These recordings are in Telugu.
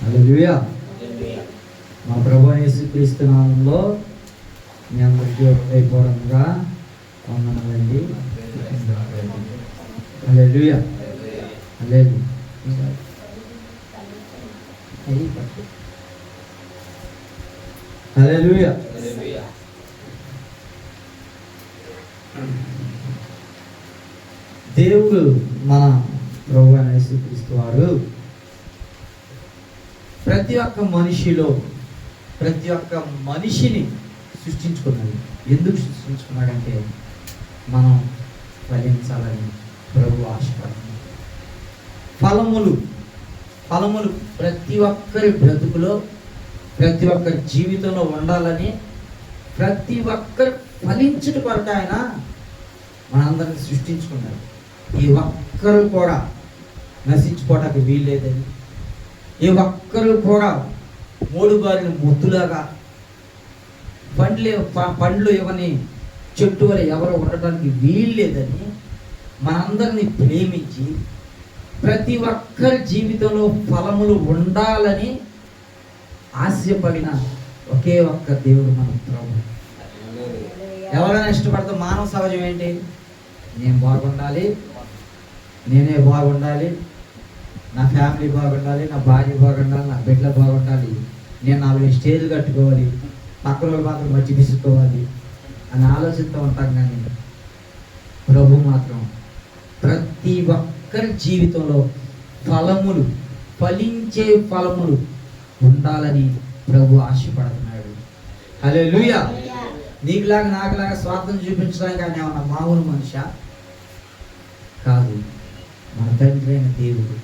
హల్లెలూయా. మా ప్రభువైన యేసుక్రీస్తు నామములో మీ అందరికీ హృదయపూర్వకంగా వందనాలండి. హల్లెలూయా. హల్లెలూయా. హల్లెలూయా. దేవుడు మన ప్రభువైన యేసుక్రీస్తు వారు ప్రతి ఒక్క మనిషిని సృష్టించుకున్నాడు. ఎందుకు సృష్టించుకున్నాడంటే మనం ఫలించాలని ప్రభు ఆశపడుతున్నాడు. ఫలములు ప్రతి ఒక్కరి బ్రతుకులో, ప్రతి ఒక్కరి జీవితంలో ఉండాలని, ప్రతి ఒక్కరు ఫలించుట కొరకు ఆయన మనందరిని సృష్టించుకున్నాడు. ఈ ఒక్కరు కూడా నశించుకోవడానికి వీల్లేదని, ఈ ఒక్కరు కూడా మోడుబారిన ముద్దులాగా పండ్లు ఇవ్వని చెట్టు వల్ల ఎవరు ఉండటానికి వీల్లేదని మనందరినీ ప్రేమించి ప్రతి ఒక్కరి జీవితంలో ఫలములు ఉండాలని ఆశపడిన ఒకే ఒక్క దేవుడు మన ప్రభు. ఎవరైనా ఇష్టపడతాం? మానవ సహజం ఏంటి? నేను బాగుండాలి, నేనే బాగుండాలి, నా ఫ్యామిలీ బాగుండాలి, నా భార్య బాగుండాలి, నా బిడ్డలు బాగుండాలి, నేను 4 స్టేజ్లు కట్టుకోవాలి, పక్కన వాళ్ళు మాత్రం మధ్య తీసుకోవాలి అని ఆలోచిస్తూ ఉంటాం. కానీ ప్రభు మాత్రం ప్రతి ఒక్కరి జీవితంలో ఫలించే ఫలములు ఉండాలని ప్రభు ఆశపడుతున్నాడు. హల్లెలూయా. నీకులాగా నాకులాగా స్వార్థం చూపించడానికి ఆయన ఏమన్నా మామూలు మనిషి కాదు. మన తండ్రి అయిన దేవుడు,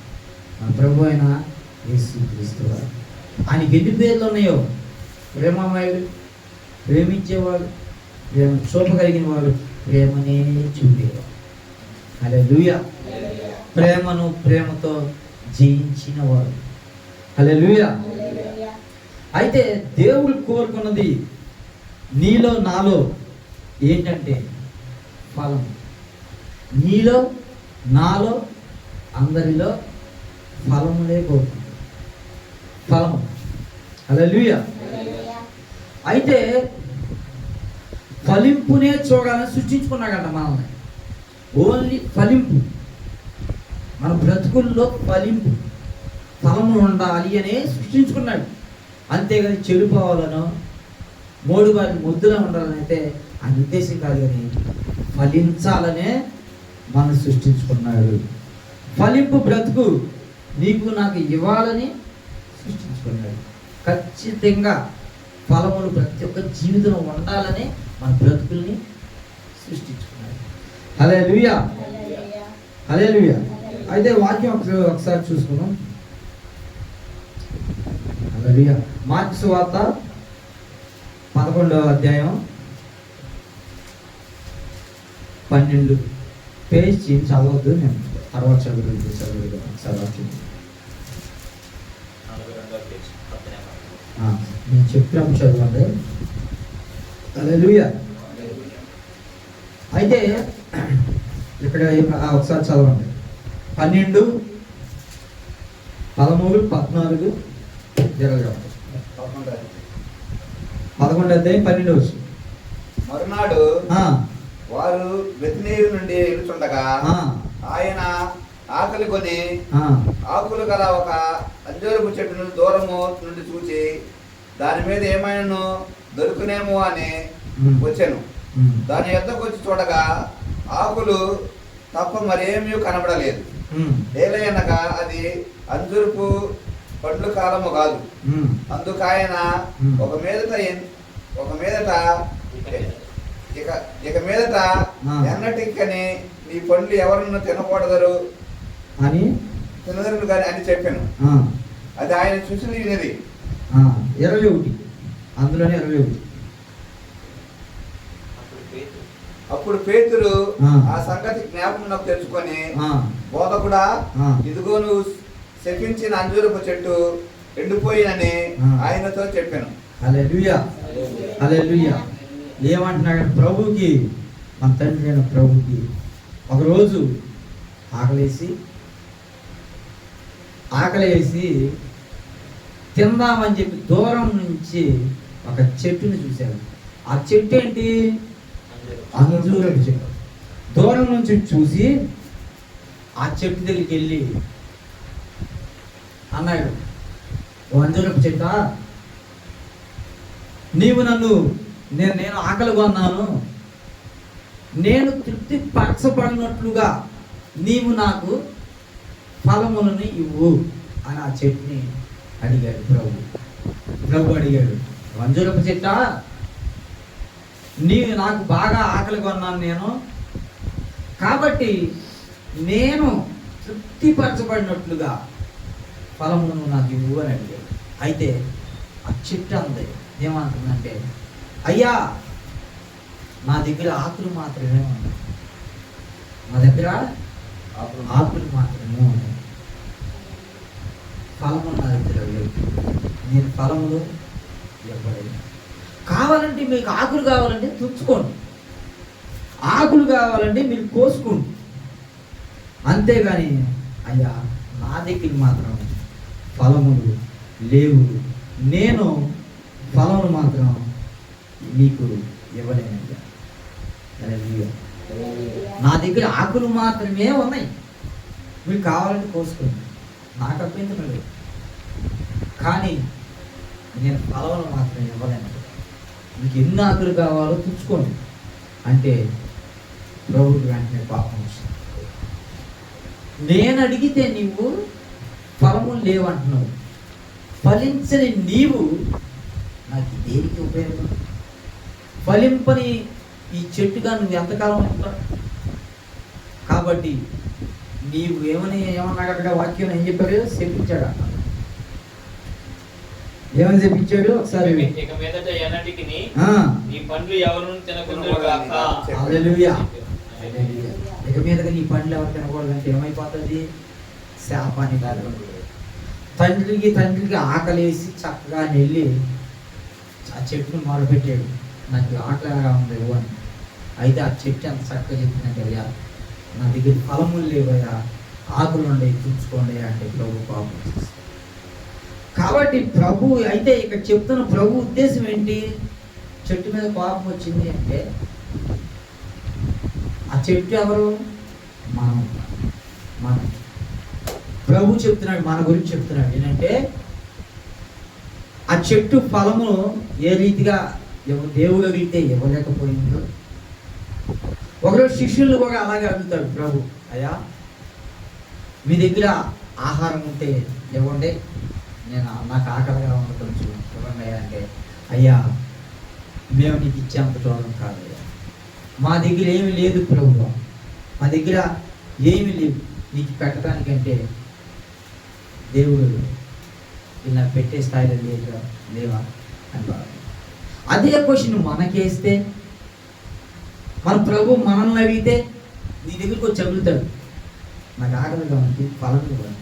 మన ప్రభు అయిన యేసుక్రీస్తు వారు. ఆయనకి ఎన్ని పేర్లు ఉన్నాయో? ప్రేమమయుడు, ప్రేమించేవాడు, ప్రేమ చూపగలిగిన వాడు, ప్రేమనే చూపేవాడు. హల్లెలూయా. ప్రేమతో జయించిన వాడు. హల్లెలూయా. అయితే దేవుడు కోరుకున్నది నీలో నాలో ఏంటంటే ఫలం. నీలో నాలో అందరిలో ఫలములే కోరుకుంటాడు. ఫలము. హల్లెలూయా. అయితే ఫలింపునే చూడాలని సృష్టించుకున్నాడంట మనల్ని. ఓన్లీ ఫలింపు, మన బ్రతుకుల్లో ఫలము ఉండాలి అనే సృష్టించుకున్నాడు. అంతేగాని చెడిపోవాలనో మోడుబారి ముద్దులా ఉండాలని అయితే ఆయన ఉద్దేశం కాదు. కానీ ఫలించాలనే మనం సృష్టించుకున్నాడు. ఫలింపు బ్రతుకు నీకు నాకు ఇవ్వాలని సృష్టించుకున్నాడు. ఖచ్చితంగా ఫలములు ప్రతి ఒక్క జీవితంలో ఉండాలని మన బ్రతుకుల్ని సృష్టించుకున్నాడు. హల్లెలూయా. హల్లెలూయా. అయితే వాక్యం ఒకసారి చూసుకున్నాం. హల్లెలూయా. మార్కు సువార్త 11వ అధ్యాయం 12 పేజ్ చదవద్దు, నేను తర్వాత చదువుతుంది. నేను చెప్పినప్పుడు చదవండి. హల్లెలూయా. అయితే ఇక్కడ ఒకసారి చదవండి. 12, 13, 14, 20. 11 అధ్యాయం 12 వచ్చు. మరునాడు వారు బెత్లెహేము నుండి వెళ్తుండగా ఆయన ఆకలి కొని ఆకులు గల ఒక అంజూరపు చెట్టును దూరము నుండి చూచి దాని మీద ఏమైనా దొరుకునేమో అని వచ్చాను. దాని యొద్దకు వచ్చి చూడగా ఆకులు తప్ప మరేమీ కనబడలేదు. ఏలయనగా అది అంజూరపు పండ్ల కాలము కాదు. అందుకు ఆయన ఒక మీదట ఎన్నటికని నీ పండ్లు ఎవరన్నా తినకూడదు అని చెప్పాను. అది ఆయన చూసి వినేది. 21 అందులోనే 21. అప్పుడు పేతురు ఆ సంగతి జ్ఞాపకం తెచ్చుకొని, బోధకుడా, ఇదిగో నువ్వు శపించిన అంజూరపు చెట్టు ఎండిపోయినని ఆయనతో చెప్పాను. హల్లెలూయా. హల్లెలూయా. ఏమంటున్నాడు? ప్రభుకి, మన తండ్రి అయిన ప్రభుకి ఒకరోజు ఆకలేసి తిందామని చెప్పి దూరం నుంచి ఒక చెట్టుని చూశారు. ఆ చెట్టు ఏంటి? అంజూరపు చెట్టు. దూరం నుంచి చూసి ఆ చెట్టు దగ్గరికి వెళ్ళి అన్నాడు, ఓ అంజూరపు చెట్ట, నీవు నన్ను నేను ఆకలి కొన్నాను, నేను తృప్తి పరచబడినట్లుగా నీవు నాకు ఫలములను ఇవ్వు అని ఆ చెట్టుని అడిగాడు ప్రభు అడిగాడు, అంజూరపు చెట్ట, నీవు నాకు బాగా ఆకలి కొన్నాను నేను, కాబట్టి నేను తృప్తిపరచబడినట్లుగా ఫలములను నాకు ఇవ్వు అని అడిగాడు. అయితే ఆ చెట్టు అంది ఏమంటుందంటే, అయ్యా నా దగ్గర ఆకులు మాత్రమే ఉన్నాయి, నా దగ్గర ఆకులు మాత్రమే ఉన్నాయి, ఫలములు నా దగ్గర లేవు, నేను ఫలములు ఇవ్వలేదు. కావాలంటే మీకు ఆకులు కావాలంటే తుంచుకోండి, ఆకులు కావాలంటే మీరు కోసుకోండి, అంతేగాని అయ్యా నా దగ్గర మాత్రం ఫలములు లేవు, నేను ఫలములు మాత్రం మీకు ఇవ్వలేనయ్యా. నా దగ్గర ఆకులు మాత్రమే ఉన్నాయి, మీరు కావాలంటే కోసుకోండి, నాకు అభ్యంతరం లేదు, కానీ నేను ఫలములు మాత్రం ఇవ్వలేను, మీకు ఎన్ని ఆకులు కావాలో తుంచుకోండి అంటే ప్రభువుకి వెంటనే పాపం వస్తుంది. నేను అడిగితే నీవు ఫలములు లేవంటున్నావు, ఫలించని నీవు నాకు దేనికి ఉపయోగం? ఫలింపని ఈ చెట్టుగా నువ్వు ఎంతకాలం ఉంటావు? కాబట్టి నీవు ఏమన్నాడట వాక్యం ఏం చెప్పాడు? శపించాడు. ఏమని చెప్పించాడు ఒకసారి? ఇక మీదట ఎన్నటికి నీ పండ్లు ఎవరు తినకుందురుగాక. హల్లెలూయా. ఇక మీదట నీ పండ్లు ఎవరు తినకూడదంటే ఏమైపోతుంది? శాపాన్ని కాదు. తండ్రికి ఆకలేసి చక్కగా వెళ్ళి ఆ చెట్టును మొదలుపెట్టాడు, నాకు ఆకలిగా ఉంది అని. అయితే ఆ చెట్టు ఎంత చక్కగా చెప్పిందంటే, అయ్యా నా దగ్గర ఫలములు లేవయ్యా, ఆకులు ఉండేవి తుంచుకోండి అంటే ప్రభు పాపం. కాబట్టి ప్రభు అయితే ఇక్కడ చెప్తున్న ప్రభు ఉద్దేశం ఏంటి? చెట్టు మీద కోపం వచ్చింది అంటే ఆ చెట్టు ఎవరు? మనం ప్రభు చెప్తున్నాడు, మన గురించి చెప్తున్నాడు ఏంటంటే, ఆ చెట్టు ఫలము ఏ రీతిగా దేవుడు అడిగితే ఇవ్వలేకపోయిందో, ఒకరోజు శిష్యులు కూడా అలాగే అడుగుతాడు ప్రభు, అయ్యా మీ దగ్గర ఆహారం ఉంటే ఇవ్వండి, నాకు ఆకలిగా ఉంది కొంచెం ఇవ్వండి అంటే, అయ్యా మేము నీకు ఇచ్చేంత చూడడం కాదయ్యా, మా దగ్గర ఏమి లేదు ప్రభు, మా దగ్గర ఏమి లేవు నీకు పెట్టడానికంటే, దేవుడు ఇలా పెట్టే స్థాయిలో లేవా అని బాగా. అదే క్వశ్చన్ మనకేస్తే, మన ప్రభు మనల్ని అడిగితే నీ దగ్గరికి వచ్చి చదువుతాడు, నాకు ఆకలిగా ఉంది ఫలం ఇవ్వండి.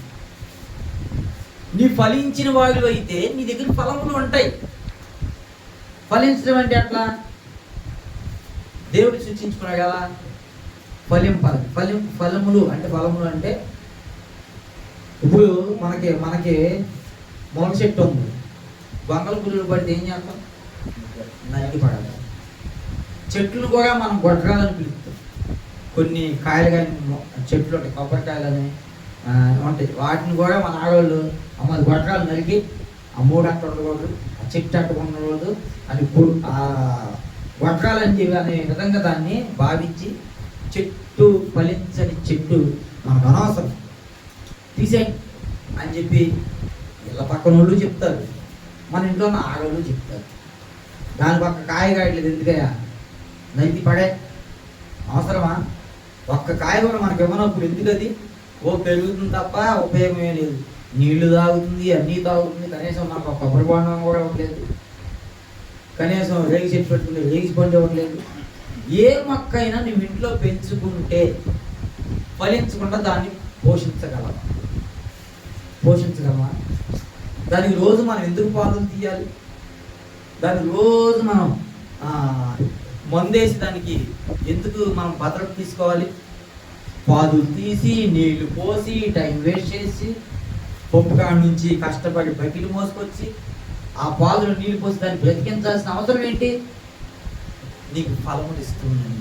నీ ఫలించిన వాడు అయితే నీ దగ్గర ఫలములు ఉంటాయి. ఫలించడం అంటే అట్లా దేవుడు సూచించుకున్నాడు కదా, ఫలములు అంటే ఇప్పుడు మనకి మొలక చెట్టు ఉంది, గొంగల పురుగులు పడితే ఏం చేస్తాం? నరికి పడాలి. చెట్లు కూడా మనం గొడ్రాలని పిలుస్తాం. కొన్ని కాయలు కానీ చెట్లు ఉంటాయి, కొబ్బరికాయలని ఉంటాయి, వాటిని కూడా మన ఆడవాళ్ళు అమ్మ గొడ్రాలు నరికి ఆ మూడు అట్ట ఉండకూడదు, ఆ చెట్టు అట్ట ఉండకూడదు అని ఆ గొడ్రాలని చెప్పి అనే విధంగా దాన్ని భావించి, చెట్టు ఫలించని చెట్టు మనకు అనవసరం తీసేయండి అని చెప్పి ఇళ్ళ పక్కన వాళ్ళు చెప్తారు, మన ఇంట్లో ఉన్న ఆడవాళ్ళు చెప్తారు. దాని పక్క కాయ కాయట్లేదు ఎందుకయ్యా, నరికి పడే అవసరమా? ఒక్క కాయ కూడా మనకి ఇవ్వనప్పుడు ఎందుకు అది? పెరుగుతుంది తప్ప ఉపయోగమే లేదు. నీళ్లు తాగుతుంది, అన్నీ తాగుతుంది, కనీసం నాకు ఒక కొబ్బరి బొండం కూడా ఇవ్వట్లేదు, కనీసం రేగి చెట్టు పెట్టుకుంటే రేగి పండు ఇవ్వట్లేదు. ఏ మొక్క అయినా నువ్వు ఇంట్లో పెంచుకుంటే ఫలించకుండా దాన్ని పోషించగలవా? దానికి రోజు మనం ఎందుకు పాదులు తీయాలి? దానికి రోజు మనం మందేసి దానికి ఎందుకు మనం భద్రత తీసుకోవాలి? పాదులు తీసి నీళ్లు పోసి టైం వేస్ట్ చేసి పొప్పుకాడ నుంచి కష్టపడి బకెట్ మోసుకొచ్చి ఆ పాదులు నీళ్ళు పోసి దాన్ని బ్రతికించాల్సిన అవసరం ఏంటి? నీకు ఫలములు ఇస్తుందని,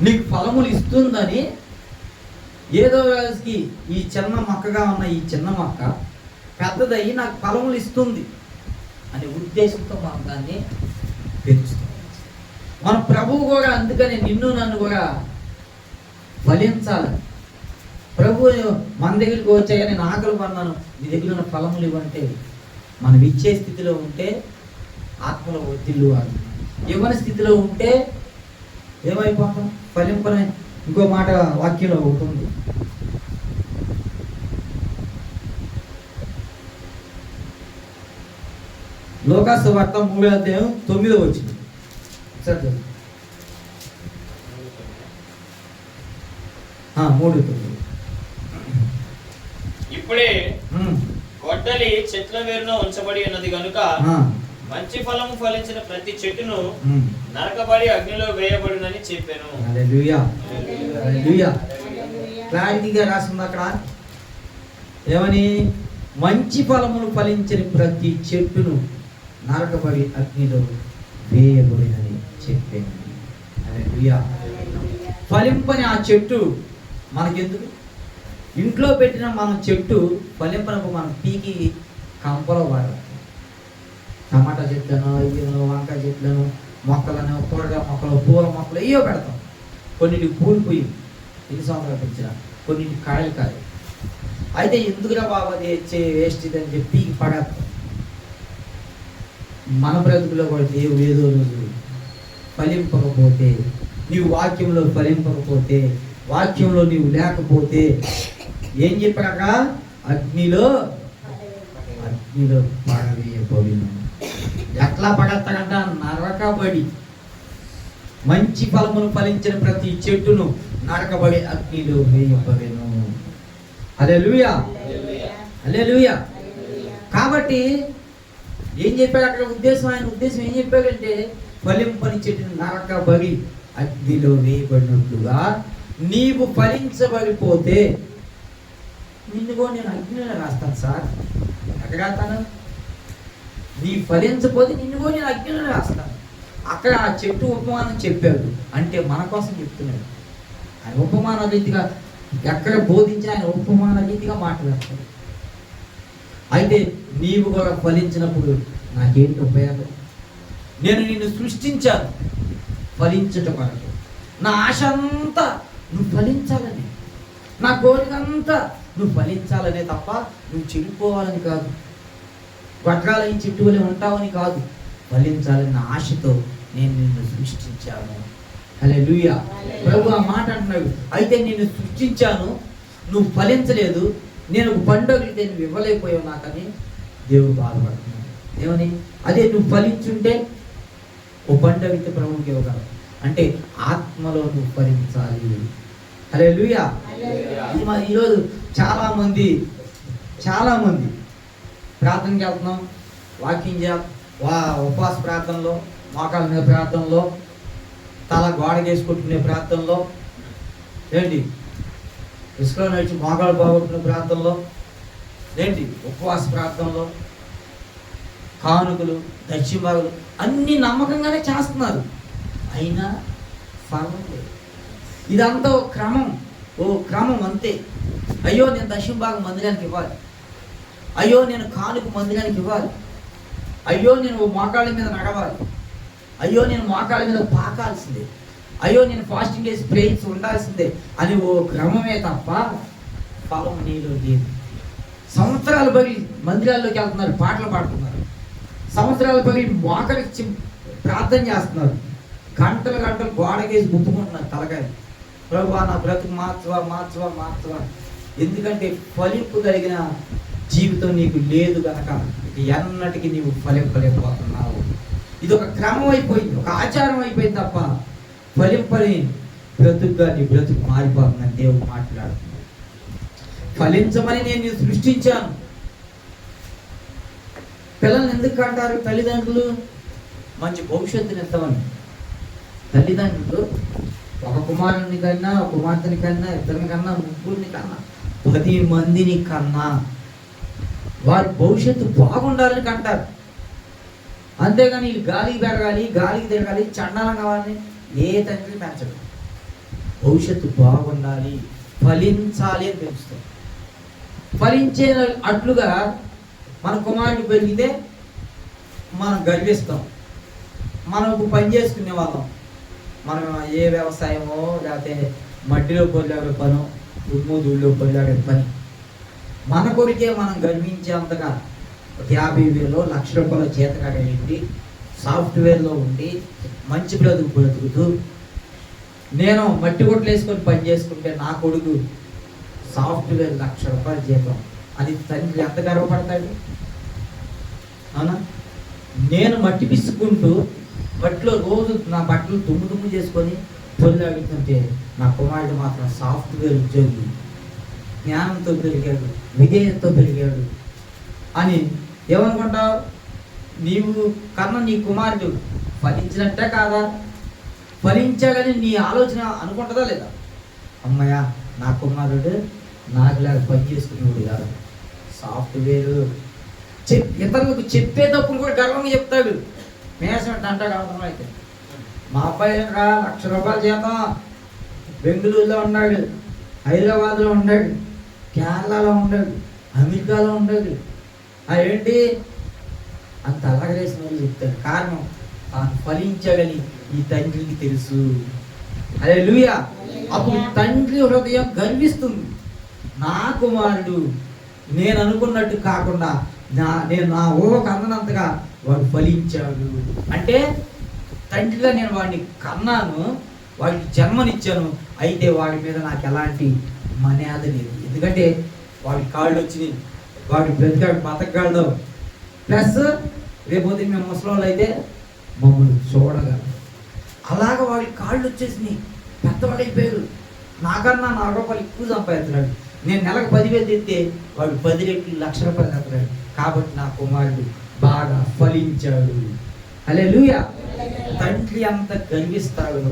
నీకు ఫలములు ఇస్తుందని ఏదో రోజుకి ఈ చిన్న మొక్కగా ఉన్న ఈ చిన్న మొక్క పెద్దదయ్యి నాకు ఫలములు ఇస్తుంది అనే ఉద్దేశంతో మనం దాన్ని పెంచుతాం. మన ప్రభువు కూడా అందుకని నిన్ను నన్ను కూడా ఫలించాలి. ప్రభు మన దగ్గరికి వచ్చాయి, నేను ఆకలి పన్నాను, నీ దగ్గర ఉన్న ఫలములు ఇవ్వంటే మనం ఇచ్చే స్థితిలో ఉంటే ఆత్మలో ఒత్తిళ్ళు ఇవ్వని స్థితిలో ఉంటే ఏమైపోతాం? ఫలింపనే. ఇంకో మాట వాక్యంలో ఉంటుంది, లోకాసు వార్త 3:9 సరే 3:9. ఇప్పుడే గొడ్డలి చెట్ల వేరున ఉంచబడి ఉన్నది కనుక మంచి ఫలము ఫలించిన ప్రతి చెట్టును నరకబడి అగ్నిలో వేయబడునని చెప్పాను. హల్లెలూయా, హల్లెలూయా. క్లారిటీగా రాసింది అక్కడ ఏమని? మంచి ఫలములు ఫలించిన ప్రతి చెట్టును నరకబడి అగ్నిలో వేయబడినని చెప్పాను. హల్లెలూయా. ఫలింపని ఆ చెట్టు మనకెందుకు? ఇంట్లో పెట్టిన మనం చెట్టు ఫలింపనకు మనం పీకి కంపలో వాడాలి. టమాటా చెట్లను, వంకాయ చెట్లను, మొక్కలను, కూరగాయ మొక్కలు, పూల మొక్కలు ఏవో పెడతాం. కొన్నిటికి పూలు పూయి ఎన్ని సంవత్సరాలు పెంచిన, కొన్నిటికి కాయలు కాయ. అయితే ఎందుకురా బాబు అది వేస్ట్ ఇది అని చెప్పి పడేస్తాం. మన బ్రతుకులో కూడా దేవుడు ఏదో రోజు ఫలింపకపోతే, నీవు వాక్యంలో ఫలింపకపోతే, వాక్యంలో నీవు లేకపోతే ఏం చెప్పాక? అగ్నిలో పడవేయబడిన. ఎట్లా పడతాడంట? నరకబడి. మంచి ఫలమును ఫలించిన ప్రతి చెట్టును నరకబడి అగ్నిలో వేయబడెను. హల్లెలూయా, హల్లెలూయా. కాబట్టి ఏం చెప్పాడు అక్కడ ఉద్దేశం? ఆయన ఉద్దేశం ఏం చెప్పాడంటే ఫలింపని చెట్టును నరకబడి అగ్నిలో వేయబడినట్లుగా నీవు ఫలించబడిపోతే నిన్ను కూడా నేను అగ్నిలో రాస్తాను సార్. ఎక్కడ రాస్తాను? నీ ఫలించకపోతే నిన్ను కూడా నేను అగ్నిలో రాస్తాను. అక్కడ ఆ చెట్టు ఉపమానం చెప్పాడు అంటే మన కోసం చెప్తున్నాడు. ఆయన ఉపమాన రీతిగా ఎక్కడ బోధించినా ఆయన ఉపమాన రీతిగా మాట్లాడతాడు. అయితే నీవు కూడా ఫలించినప్పుడు నాకేంటి ఉపయోగం? నేను నిన్ను సృష్టించాను ఫలించుట కొరకు. నా ఆశ అంతా నువ్వు ఫలించాలని, నా కోరిక అంతా నువ్వు ఫలించాలనే తప్ప నువ్వు చెడిపోవాలని కాదు, గొడ్రాలని చెట్టు వలె ఉంటావని కాదు. ఫలించాలన్న ఆశతో నేను నిన్ను సృష్టించాను. హల్లెలూయా. ప్రభు ఆ మాట అంటున్నాడు. అయితే నేను సృష్టించాను, నువ్వు ఫలించలేదు, నేను ఒక పండుగలు నువ్వు ఇవ్వలేకపోయావు నాకని దేవుడు బాధపడుతున్నాడు. ఏమని? అదే నువ్వు ఫలించుంటే ఓ పండుగ ప్రభువుకి ఇవ్వగలవు. అంటే ఆత్మలో నువ్వు ఫలించాలి. హల్లెలూయా. ఈరోజు చాలామంది ప్రార్థనకి వెళ్తున్నాం, వాకింగ్ ఉపవాస ప్రార్థనలో, మోకాళ్ళ మీద ప్రార్థనలో, తల గోడగేసుకుంటునే ప్రార్థనలో, ఏంటి ఇసుకలో నడిచి మోకాళ్ళు బాగొట్టుకునే ప్రార్థనలో, ఏంటి ఉపవాస ప్రార్థనలో, కానుకలు, దక్షిణాలు అన్నీ నమ్మకంగానే చేస్తున్నారు. అయినా ఫలం లేదు. ఇదంతా ఓ క్రమం అంతే. అయ్యో నేను దక్షిణ భాగం మందిరానికి ఇవ్వాలి, అయ్యో నేను కానుక మందిరానికి ఇవ్వాలి, అయ్యో నేను ఓ మోకాళ్ళ మీద నడవాలి, అయ్యో నేను మోకాళ్ళ మీద పాకాల్సిందే, అయ్యో నేను ఫాస్టింగ్ చేసి ప్రేయర్స్ ఉండాల్సిందే అని ఓ క్రమమే తప్ప ఫలం నీలో లేదు. సంవత్సరాలు బడి మందిరాల్లోకి వెళ్తున్నారు, పాటలు పాడుతున్నారు, సంవత్సరాలు బడి మోకలిచ్చి ప్రార్థన చేస్తున్నారు, గంటలు గోడకేసి గుర్తుకుంటున్నారు తలకాయ. ప్రభువా నా బ్రతుకు మార్చవా. ఎందుకంటే ఫలింపు కలిగిన జీవితం నీకు లేదు కనుక ఎన్నటికీ నీవు ఫలింపలేకపోతున్నావు. ఇది ఒక క్రమం అయిపోయింది, ఒక ఆచారం అయిపోయింది తప్ప ఫలింపని బ్రతుకుగా నీ బ్రతుకు మారిపోతుందని దేవుడు మాట్లాడుతున్నాడు. ఫలించమని నేను సృష్టించాను. పిల్లల్ని ఎందుకు అంటారు తల్లిదండ్రులు? మంచి భవిష్యత్తుని ఇస్తామని. తల్లిదండ్రులు ఒక కుమారుని కన్నా, ఒక కుమార్తెని కన్నా, ఇద్దరిని కన్నా, ముగ్గురిని కన్నా, 10 మందిని కన్నా వారి భవిష్యత్తు బాగుండాలని కంటారు. అంతేగాని వీళ్ళు గాలికి పెరగాలి, గాలికి తిరగాలి, చండాలం కావాలని ఏ తండ్రి పెంచడు. భవిష్యత్తు బాగుండాలి, ఫలించాలి అని పెంచుతాం. ఫలించే అట్లుగా మన కుమారుడు పెరిగితే మనం గర్విస్తాం. మనం ఇప్పుడు పని చేసుకునే వాళ్ళం, మనం ఏ వ్యవసాయమో లేకపోతే మట్టిలో పొల్లాడే పను, దుమ్ము ధూళిలో పొల్లాడే పని, మన కొరికే మనం గర్వించేంతగా 50,000 1,00,000 రూపాయల చేతకాడేంటి సాఫ్ట్వేర్లో ఉండి మంచి బ్రతుకుతూ, నేను మట్టి కొట్లు వేసుకొని పని చేసుకుంటే నా కొడుకు సాఫ్ట్వేర్ 1,00,000 రూపాయల జీతం, అది తండ్రి ఎంత గర్వపడతాడు? అవునా? నేను మట్టి పిసుకుంటూ మట్టిలో రోజు నా బట్టలు దుమ్ము చేసుకొని పొల్లాడుతుంటే నా కుమారుడు మాత్రం సాఫ్ట్వేర్ ఉద్యోగి, జ్ఞానంతో పెరిగాడు, విధేయతతో పెరిగాడు అని ఏమనుకుంటావు? నీవు కన్నా నీ కుమారుడు ఫలించినట్టే కాదా? ఫలించగానే నీ ఆలోచన అనుకుంటుందా లేదా? అమ్మయ్య, నా కుమారుడు నాకులాగా పని చేసుకునేవాడు కాదు, సాఫ్ట్వేర్ ఇతరులకు చెప్పేటప్పుడు కూడా గర్వంగా చెప్తాడు. మేసం అంటాడు అవసరం అయితే, మా అబ్బాయి 1,00,000 రూపాయల జీతం, బెంగళూరులో ఉన్నాడు, హైదరాబాద్లో ఉన్నాడు, కేరళలో ఉన్నాడు, అమెరికాలో ఉన్నాడు. ఏంటి అంత అలగలేసిన వాళ్ళు చెప్తాడు. కారణం తాను ఫలించగలి ఈ తండ్రికి తెలుసు. హల్లెలూయా. అప్పుడు తండ్రి హృదయం గర్విస్తుంది, నా కుమారుడు నేను అనుకున్నట్టు కాకుండా నేను నా ఊహకు అందనంతగా వాడు ఫలించాడు. అంటే తండ్రిగా నేను వాడిని కన్నాను, వాడికి జన్మనిచ్చాను, అయితే వాడి మీద నాకు ఎలాంటి మర్యాద లేదు. ఎందుకంటే వాడి కాళ్ళు వచ్చినాయి, వాడి బ్రతికాడు, బతకగలడు. ప్లస్ రేపొద్దు మేము ముసలోళ్ళు అయితే మమ్మల్ని చూడగలరు. అలాగ వాడి కాళ్ళు వచ్చేసినాయి, పెద్దవాడైపోయాడు. నాకన్నా 4 రూపాయలు ఎక్కువ సంపాదిస్తున్నాడు. నేను నెలకు 10,000 తెస్తే వాడు 10 రెట్లు 1,00,000 రూపాయలు తెస్తున్నాడు. కాబట్టి నా కుమారుడు బాగా ఫలించాడు. హల్లెలూయా. తండ్రి అంత గర్విస్తాడు.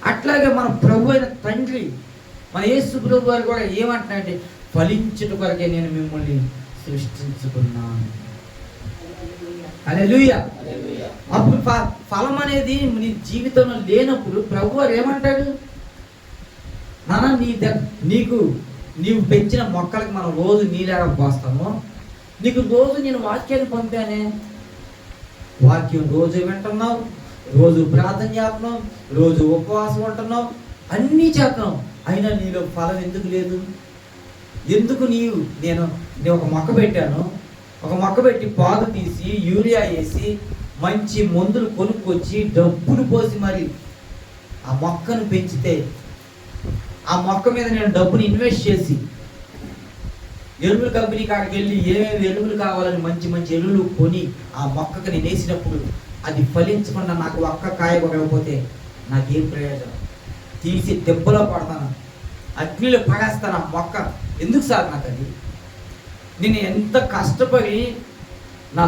అట్లాగే మన ప్రభు అయిన తండ్రి, మన యేసు ప్రభు వారు కూడా ఏమంటున్నాడంటే, ఫలించుట కొరకే నేను మిమ్మల్ని సృష్టించుకున్నాను. హల్లెలూయా. అప్పుడు ఫలం అనేది నీ జీవితంలో లేనప్పుడు ప్రభు వారు ఏమంటాడు? నాన్న, నీవు పెంచిన మొక్కలకు మనం రోజు నీళ్ళగా పోస్తాము, నీకు రోజు నేను వాక్యాన్ని పంపానే, వాక్యం రోజు వింటున్నావు, రోజు ప్రార్థన చేస్తున్నావు, రోజు ఉపవాసం ఉంటున్నావు, అన్నీ చేస్తున్నావు, అయినా నీలో ఫలం ఎందుకు లేదు? ఎందుకు నేను ఒక మొక్క పెట్టాను, ఒక మొక్క పెట్టి పాదు తీసి యూరియా వేసి మంచి మందులు కొనుక్కొచ్చి డబ్బులు పోసి మరి ఆ మొక్కను పెంచితే, ఆ మొక్క మీద నేను డబ్బుని ఇన్వెస్ట్ చేసి ఎరువుల కంపెనీ కాడికి వెళ్ళి ఏమేమి ఎరువులు కావాలని మంచి మంచి ఎరువులు కొని ఆ మొక్కకు నేను వేసినప్పుడు అది ఫలించకుండా నాకు ఒక్క కాయ కొనకపోతే నాకేం ప్రయోజనం? తీసి దెబ్బలో పడతాను, అగ్నిలో పడేస్తాను ఆ మొక్క. ఎందుకు సార్ నాకు అది? నేను ఎంత కష్టపడి నా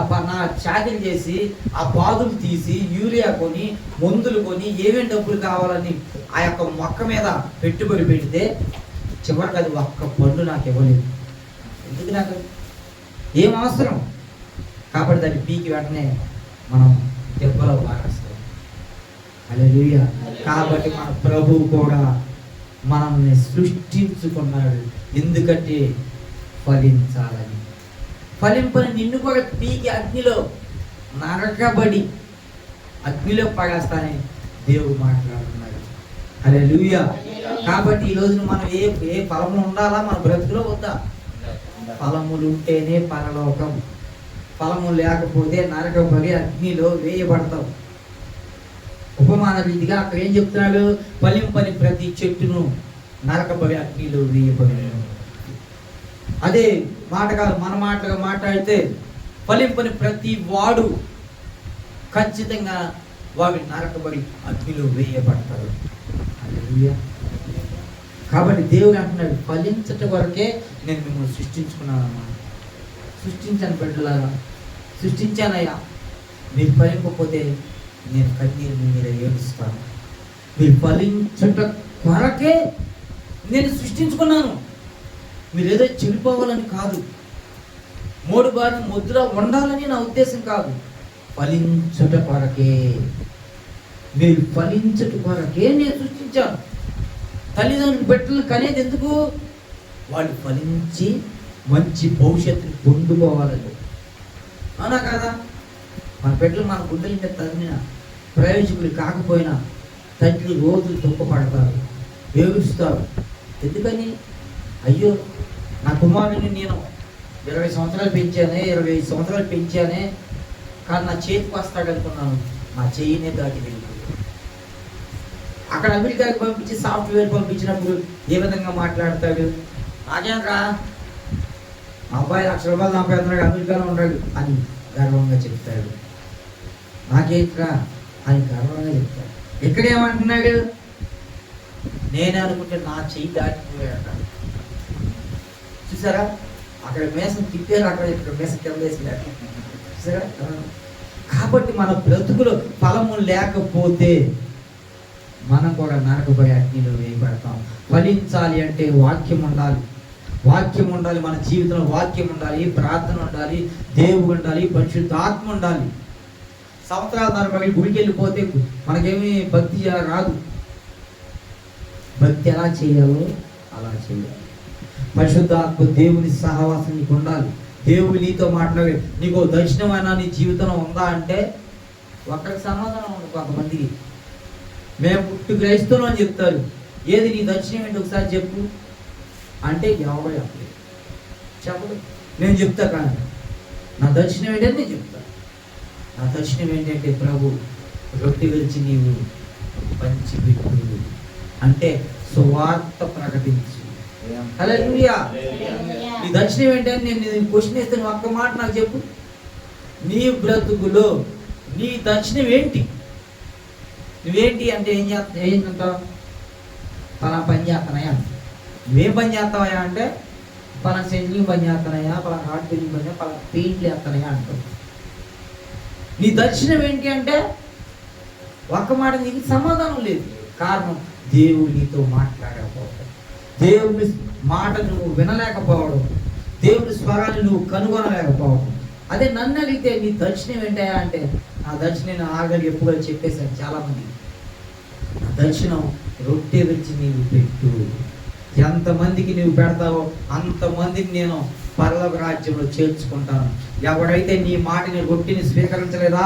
చాకరీ చేసి ఆ పాదులు తీసి యూరియా కొని మందులు కొని ఏమేమి డబ్బులు కావాలని ఆ యొక్క మొక్క మీద పెట్టుబడి పెడితే చివరికి అది ఒక్క పండు నాకు ఇవ్వలేదు. ఎందుకు? నాకు ఏం అవసరం? కాబట్టి దాన్ని పీకి వెంటనే మనం దెబ్బలో పారేస్తాం. హల్లెలూయా. కాబట్టి మన ప్రభువు కూడా మనల్ని సృష్టించుకున్నాడు ఎందుకంటే ఫలించాలని. ఫలింపని నిన్ను కూడా పీకి అగ్నిలో నరకబడి అగ్నిలో పడేస్తానని దేవుడు మాట్లాడుతున్నాడు. హల్లెలూయా. కాబట్టి ఈ రోజున మనం ఏ ఫలములు ఉండాలా మన బ్రతుకులో? వద్దా? ఫలములు ఉంటేనే పరలోకం, ఫలము లేకపోతే నరకబడి అగ్నిలో వేయబడతావు. ఉపమాన రీతిగా అక్కడ ఏం చెప్తున్నాడు? ఫలింపని ప్రతి చెట్టును నరకబడి అగ్నిలో వేయబడిన. అదే మాట కాదు, మన మాటగా మాట్లాడితే ఫలింపని ప్రతి వాడు ఖచ్చితంగా వాడు నరకబడి అగ్నిలో వేయబడతాడు. హల్లెలూయా. కాబట్టి దేవుడు అంటున్నాడు, ఫలించట వరకే నేను మిమ్మల్ని సృష్టించుకున్నానమ్మా. సృష్టించాను బిడ్డలారా, సృష్టించానయ్యా. మీరు ఫలింపకపోతే నేను కన్నీరు మీద ఏడుస్తాను. మీరు ఫలించట కొరకే నేను సృష్టించుకున్నాను. మీరు ఏదో చెడిపోవాలని కాదు. మూడు బారిన ముద్ర ఉండాలని నా ఉద్దేశం కాదు, ఫలించుట కొరకే. మీరు ఫలించుట కొరకే నేను సృష్టించాను. తల్లిదండ్రులు బిడ్డలు కనేది ఎందుకు? వాళ్ళు ఫలించి మంచి భవిష్యత్తుని పొందుకోవాలని. అవునా కదా? మన బిడ్డలు మన గుండెల మీద తగిన ప్రయోజకులు కాకపోయినా తండ్రి రోజులు దుఃఖపడతారు, ఏడుస్తారు. ఎందుకని? అయ్యో, నా కుమారుని నేను 20 సంవత్సరాలు పెంచానే, 25 సంవత్సరాలు పెంచానే, కానీ నా చేతికి వస్తాడనుకున్నాను, నా చెయ్యినే దాటి వెళ్ళిపోయింది. అక్కడ అమెరికాకి పంపించి సాఫ్ట్వేర్ పంపించినప్పుడు ఏ విధంగా మాట్లాడతాడు? నాకేంట్రా, మా అబ్బాయి ₹1,00,000 సంపాదిస్తున్నాడు, అమెరికాలో ఉన్నాడు అని గర్వంగా చెప్తాడు. నాకేంట్రా అని గర్వంగా చెప్తాడు. ఇక్కడ ఏమంటున్నాడు? నేనే అనుకుంటే నా చెయ్యి దాటిపోయాడు. చూసారా? అక్కడ మేసం తిప్పారు, అక్కడ ఇక్కడ మేసం కింద వేసినాడు. చూసారా? కాబట్టి మన బ్రతుకులో ఫలము లేకపోతే మనం కూడా నరకపోయే అగ్నిలో వేయబడతాం. ఫలించాలి అంటే వాక్యం ఉండాలి, వాక్యం ఉండాలి, మన జీవితంలో వాక్యం ఉండాలి, ప్రార్థన ఉండాలి, దేవుడు ఉండాలి, పరిశుద్ధాత్మ ఉండాలి. సంవత్సరాల తరబడి గుడికి వెళ్ళిపోతే మనకేమీ భక్తి రాదు. భక్తి ఎలా చేయాలో అలా చేయాలి. పరిశుద్ధాత్మ దేవుని సహవాసం నీకు ఉండాలి. దేవుడు నీతో మాట్లాడే నీకు దర్శనమైనా నీ జీవితంలో ఉందా అంటే ఒక్కరికి సమాధానం ఉంది. కొంతమందికి మేము పుట్టు క్రైస్తవులు అని చెప్తారు. ఏది నీ దర్శనం ఏంటి ఒకసారి చెప్పు అంటే ఎవరో చెప్పదు. నేను చెప్తా, కానీ నా దర్శనం ఏంటని నేను చెప్తా. నా దర్శనం ఏంటంటే ప్రభు రొట్టె విరిచి నీవు పంచిపెట్టు అంటే సువార్త ప్రకటించు. హల్లెలూయా. నీ దర్శనం ఏంటని నేను క్వశ్చన్ ఇస్తాను, ఒక్క మాట నాకు చెప్పు. నీ బ్రతుకులో నీ దర్శనం ఏంటి? నువ్వేంటి అంటే ఏంటంటావు? పలానా పని చేస్తున్నాయా? నువ్వేం పని చేస్తావా అంటే పలానా సెంట్రింగ్ పని చేస్తున్నాయా, పలానా హార్ట్ బిల్డింగ్ పని, పలానా పెయింట్లు వేస్తున్నాయా అంటావు. నీ దర్శనం ఏంటి అంటే ఒక్క మాట నీకు సమాధానం లేదు. కారణం దేవుడు నీతో మాట్లాడకపోవడం, దేవుని మాట నువ్వు వినలేకపోవడం, దేవుని స్వరాన్ని నువ్వు కనుగొనలేకపోవడం. అదే నన్ను అడిగితే నీ దర్శనం ఏంటయా అంటే నా దర్శనం ఆల్రెడీ ఎప్పుడో చెప్పేశాను చాలామంది. నా దర్శనం రొట్టె విరిచి నీవు పెట్టు. ఎంతమందికి నువ్వు పెడతావో అంతమందిని నేను పరలోక రాజ్యంలో చేర్చుకుంటాను. ఎవడైతే నీ మాటని రొట్టెని స్వీకరించలేదా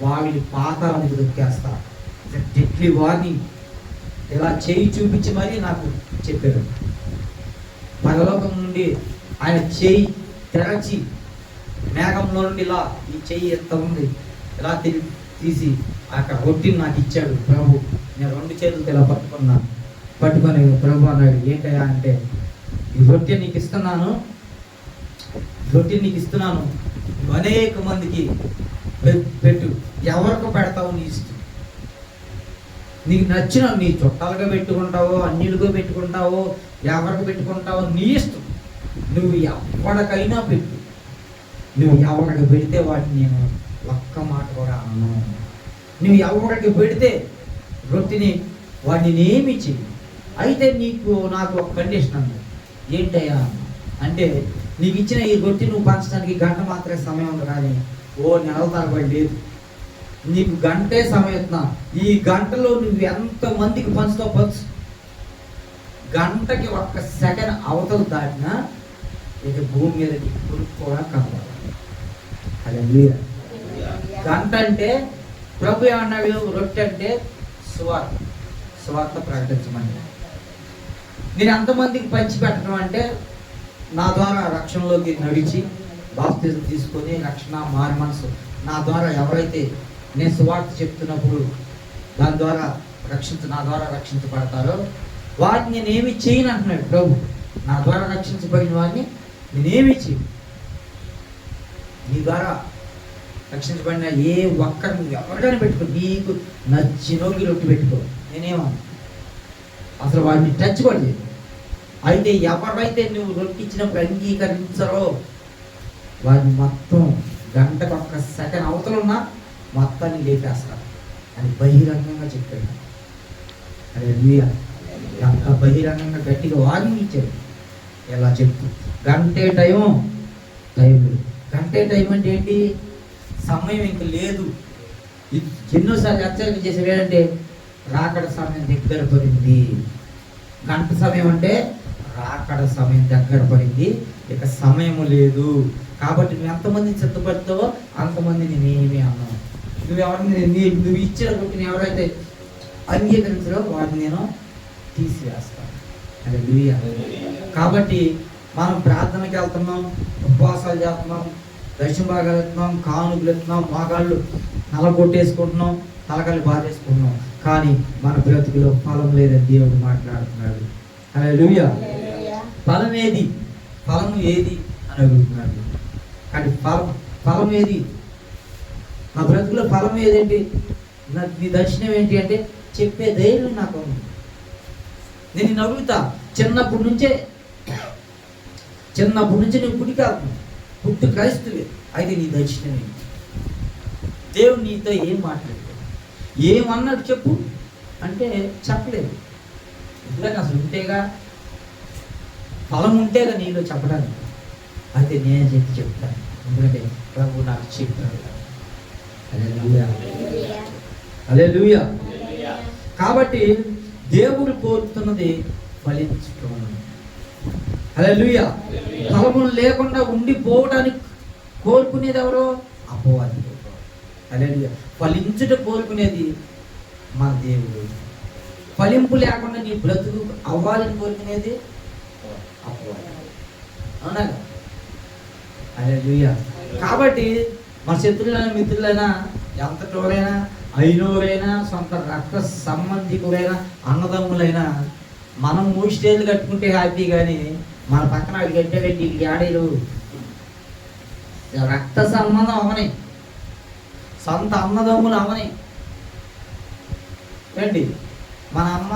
వాళ్ళని పాతాళానికి దొక్కేస్తా. Deadly warning. ఇలా చేయి చూపించి మరీ నాకు చెప్పారు. పరలోకం నుండి ఆయన చేయి తెరచి మేఘంలో నుండి ఇలా ఈ చెయ్యి ఎంత ఉంది ఇలా తీసి అక్కడ రొట్టెని నాకు ఇచ్చాడు ప్రభు. నేను 2 చేతులతో ఇలా పట్టుకొని ప్రభు అన్నాడు, ఏంటయ్యా అంటే ఈ రొట్టె నీకు ఇస్తున్నాను, రొట్టె నీకు ఇస్తున్నాను, అనేక మందికి పెట్టు. ఎవరికి పెడతావు నీ ఇష్టం. నీకు నచ్చిన నీ చుట్టాలుగా పెట్టుకుంటావో, అన్యులుగా పెట్టుకుంటావో, ఎవరికి పెట్టుకుంటావో నీ ఇష్టం. నువ్వు ఎవరికైనా పెట్టు. నువ్వు ఎవరికి పెడితే వాటిని నేను ఒక్క మాట కూడా అన్నాను. నువ్వు ఎవరికి పెడితే రొట్టెని వాడిని ఏమి చెయ్యి. అయితే నాకు ఒక కండిషన్ ఉంది. ఏంటయ్యా అంటే నీకు ఇచ్చిన ఈ రొట్టె నువ్వు పంచడానికి గంట మాత్రమే సమయం ఉంది, కానీ నెల తరబడి లేదు. నీకు గంటే సమయం. ఈ గంటలో నువ్వు ఎంతమందికి పంచుతావు పంచు. గంటకి 1 సెకండ్ అవతలు దాటినా ఇక భూమి మీద కూడా కనబడాలి. హల్లెలూయా. గంట అంటే ప్రభు ఏమన్నాడు? రొట్టె అంటే సువార్త ప్రకటించమని. నేను ఎంతమందికి పంచి పెట్టడం అంటే నా ద్వారా రక్షణలోకి నడిచి బాప్తిజం తీసుకొని రక్షణ మారు మనసు నా ద్వారా ఎవరైతే నేను సువార్త చెప్తున్నప్పుడు నా ద్వారా రక్షించబడతారో వారిని నేనేమి చేయను అంటున్నాడు ప్రభు. నా ద్వారా రక్షించబడిన వారిని నేనేమి చేయను. నీ ద్వారా రక్షించబడిన ఏ ఒక్కరిని ఎవరికైనా పెట్టుకో, నీకు నచ్చినోకి రొట్టె పెట్టుకో, నేనేమన్నా అసలు వాడిని టచ్ కూడా చేయను. అయితే ఎవరైతే నువ్వు రొట్టె ఇచ్చినప్పుడు అంగీకరించరో వాడిని మొత్తం గంటకు 1 సెకండ్ అవతలున్నా మొత్తాన్ని లేపేస్తారు అని బహిరంగంగా చెప్పాడు. అదే అంత బహిరంగంగా గట్టిగా వార్నింగ్ ఇచ్చాడు. ఎలా చెప్తూ గంటే టైం టైం టైం అంటే ఏంటి? సమయం ఇంక లేదు. ఎన్నోసార్లు హెచ్చరిక చేసేవి ఏంటంటే రాకడ సమయం దగ్గర పడింది. గంట సమయం అంటే రాకడ సమయం దగ్గర పడింది, ఇక సమయము లేదు. కాబట్టి నువ్వు ఎంతమందిని సిద్ధపడతావో అంతమంది నేనేమి అన్నాను. నువ్వు ఇచ్చిన కొట్టిన ఎవరైతే అంగీకరించడో వాడిని నేను తీసివేస్తాను. హల్లెలూయా. కాబట్టి మనం ప్రార్థనకి వెళ్తున్నాం, ఉపవాసాలు చేస్తున్నాం, దశమ భాగాలు ఎత్తున్నాం, కానుకలు ఎత్తున్నాం, మోగాళ్ళు నలగొట్టేసుకుంటున్నాం, తలకాయలు బాధేసుకుంటున్నాం, కానీ మన బ్రతుకులో ఫలం లేదని దేవుడు మాట్లాడుతున్నాడు. హల్లెలూయా. ఫలం ఏది? ఫలం ఏది అని అడుగుతున్నాడు. కానీ ఫలం ఏది? నా బ్రతుకులో ఫలం ఏదేంటి? నీ దర్శనం ఏంటి అంటే చెప్పే ధైర్యం నాకు ఉంది. నేను నిన్ను అడుగుతా, చిన్నప్పటి నుంచే నువ్వు పుట్టి కాదు, పుట్టు క్రైస్తువే, అయితే నీ దర్శనం ఏంటి? దేవుడు నీతో ఏం మాట్లాడాడు, ఏమన్నాడు చెప్పు అంటే చెప్పలేదు. ఇట్లా అసలు ఉంటేగా, ఫలం ఉంటేగా నీలో చెప్పడానికి. అయితే నేను చెప్తాను, ఎందుకంటే ప్రభు నాకు చెప్పాడు. హల్లెలూయా. హల్లెలూయా. కాబట్టి దేవుడు కోరుతున్నది ఫలించటం. హల్లెలూయా. ఫలములు లేకుండా ఉండిపోవడానికి కోరుకునేది ఎవరో? అపవాది. హల్లెలూయా. ఫలించుట కోరుకునేది మన దేవుడు. ఫలింపు లేకుండా నీ బ్రతుకు అవ్వాలని కోరుకునేది అపవాది. అవునా? హల్లెలూయా. కాబట్టి మన శత్రులైన మిత్రులైనా, ఎంతటోరైనా, అయినోరైనా, సొంత రక్త సంబంధికులైనా, అన్నదమ్ములైనా, మనం 3 స్టేజ్లు కట్టుకుంటే హ్యాపీ, కానీ మన పక్కన అవి కట్టారండి ఈ ఆడేలు రక్త సంబంధం అవని, సొంత అన్నదమ్ములు అవని ఏంటి, మన అమ్మ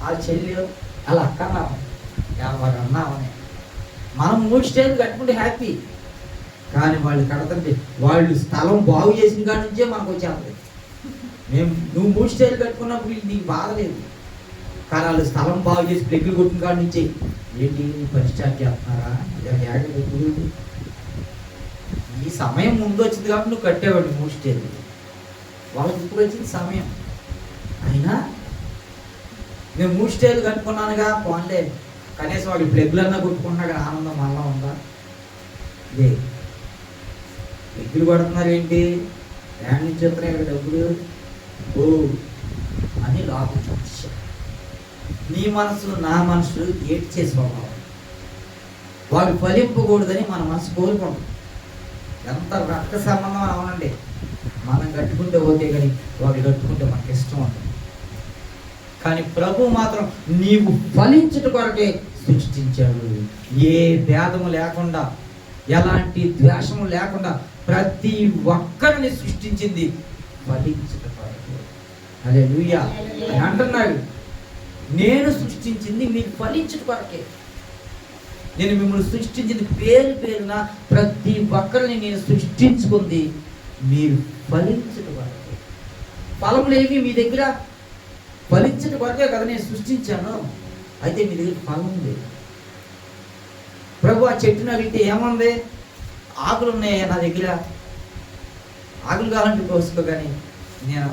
వాళ్ళ చెల్లి వాళ్ళ అక్క అవని, ఎవరన్నా అవని. మనం 3 స్టేజ్లు కట్టుకుంటే హ్యాపీ, కానీ వాళ్ళు కడతంటే వాళ్ళు స్థలం బాగు చేసిన కాడి నుంచే మనకు వచ్చేది. నువ్వు 3 స్టేజ్లు కట్టుకున్నప్పుడు నీకు బాధ లేదు, కానీ వాళ్ళు స్థలం బాగు చేసి ప్లెగ్గులు కొట్టిన కాడి నుంచే ఏంటి పరిష్కారం చేస్తున్నారా, ఈ సమయం ముందు వచ్చింది కాబట్టి నువ్వు కట్టేవాడు 3 స్టేజ్లు. వాళ్ళకి ఇప్పుడు వచ్చింది సమయం, అయినా నేను 3 స్టేజ్లు కట్టుకున్నానుగా పోన్లే, కనీసం వాడు ప్లెగ్గులన్నా కొట్టుకున్నాగా ఆనందం మళ్ళా ఉందా? లేదు. ప్లెగ్గులు కొడుతున్నారు ఏంటి, ల్యాండ్ నుంచి వస్తున్నాయి ఇక్కడ డబ్బులు ఓ అని లోపల చూపించారు. నీ మనసు నా మనసు ఏడ్చే స్వభావం. వాడు ఫలింపకూడదని మన మనసు కోరుకుంటాం. ఎంత రక్త సంబంధం అవనండి, మనం కట్టుకుంటే ఓకే, కానీ వాడు కట్టుకుంటే మనకి ఇష్టం ఉంటుంది. కానీ ప్రభు మాత్రం నీవు ఫలించుట కొరకే సృష్టించాడు. ఏ భేదము లేకుండా, ఎలాంటి ద్వేషము లేకుండా ప్రతి ఒక్కరిని సృష్టించింది ఫలించుట కొరకే. హల్లెలూయా. అని అంటున్నాడు, నేను సృష్టించింది మీరు ఫలించుట కొరకే. నేను మిమ్మల్ని సృష్టించింది పేరున ప్రతి ఒక్కరిని నేను సృష్టించుకుంది మీరు ఫలించుట కొరకే. ఫలములు ఏవి మీ దగ్గర? ఫలించుట కొరకే కదా నేను సృష్టించాను. అయితే మీ దగ్గర ఫలం ఉంది. ప్రభు ఆ చెట్టును అడిగితే ఏముంది? ఆకులు ఉన్నాయి నా దగ్గర, ఆకులు కావాలంటే కోసుకో, కానీ నేను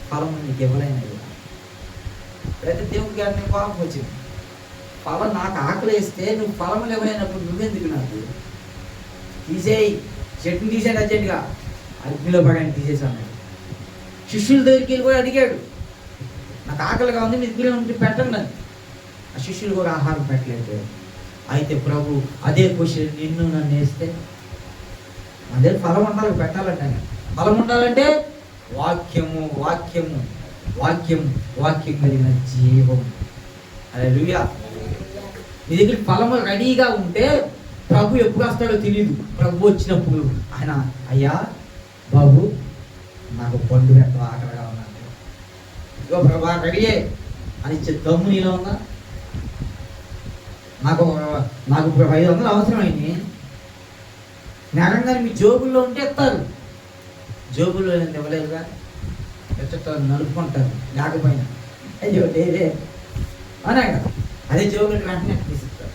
ఫలం నీకు ఇవ్వలేను. అయితే దేవుడికి గారిని కోపం వచ్చింది, ఫలం నాకు ఆకలి వేస్తే నువ్వు ఫలములు ఇవ్వలేనప్పుడు నువ్వెందుకు నాకు? తీసేయి, చెట్టుని తీసేయండి అర్జెంటుగా, అగ్నిలో పడని తీసేసాను. శిష్యుల దగ్గరికి వెళ్ళి కూడా అడిగాడు, నాకు ఆకలిగా ఉంది మీ దగ్గర ఉంటే పెట్టండి అని. ఆ శిష్యులు కూడా ఆహారం పెట్టలేదు. అయితే ప్రభు అదే క్వశ్చన్ నిన్ను నన్ను వేస్తే, మన దగ్గర ఫలం ఉండాలి, పెట్టాలంటే. ఫలం ఉండాలంటే వాక్యము వాక్యము వాక్యం వాక్యం కలిగిన జీవం. హల్లెలూయా. నీ దగ్గర ఫలము రెడీగా ఉంటే ప్రభు ఎప్పుడు వస్తాడో తెలియదు. ప్రభు వచ్చినప్పుడు ఆయన, అయ్యా బాబు నాకు పండు పెట్ట ఆకలిగా ఉన్నాను, ఇగో ప్రభా రెడీయే అని ఇచ్చే దమ్ము నీలో ఉందా? నాకు ఇప్పుడు 500 అవసరమైంది, నేనంగానే మీ జోబుల్లో ఉంటే ఎత్తారు, జోబుల్లో ఇవ్వలేదుగా, ఎత్తారు, నలుపుకుంటారు లేకపోయినా, అయ్యో లేదే అనే కదా, అదే జోబులు వెంటనే తీసిస్తారు.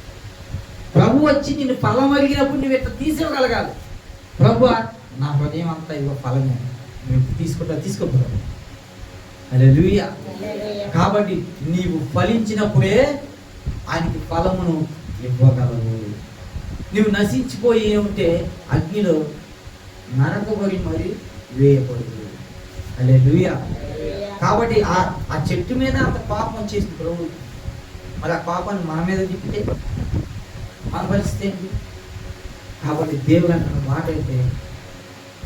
ప్రభు వచ్చి నిన్ను ఫలం అడిగినప్పుడు నువ్వు ఇట్లా తీసుకోగలగాలి. ప్రభు నా హృదయం అంతా ఇవ్వ ఫలమే, నువ్వు తీసుకోపోతావు. హల్లెలూయా. కాబట్టి నీవు ఫలించినప్పుడే ఆయనకి ఫలమును ఇవ్వగలవు. నువ్వు నశించిపోయి ఉంటే అగ్నిలో నరకబడి మరి వేయకూడదు. హల్లెలూయా. కాబట్టి ఆ చెట్టు మీద అంత పాపం వచ్చేసింది ప్రభు. మరి ఆ పాపాన్ని మన మీద తిప్పితే మన పరిస్థితి ఏంటి? కాబట్టి దేవుడు అంటున్న మాట అయితే,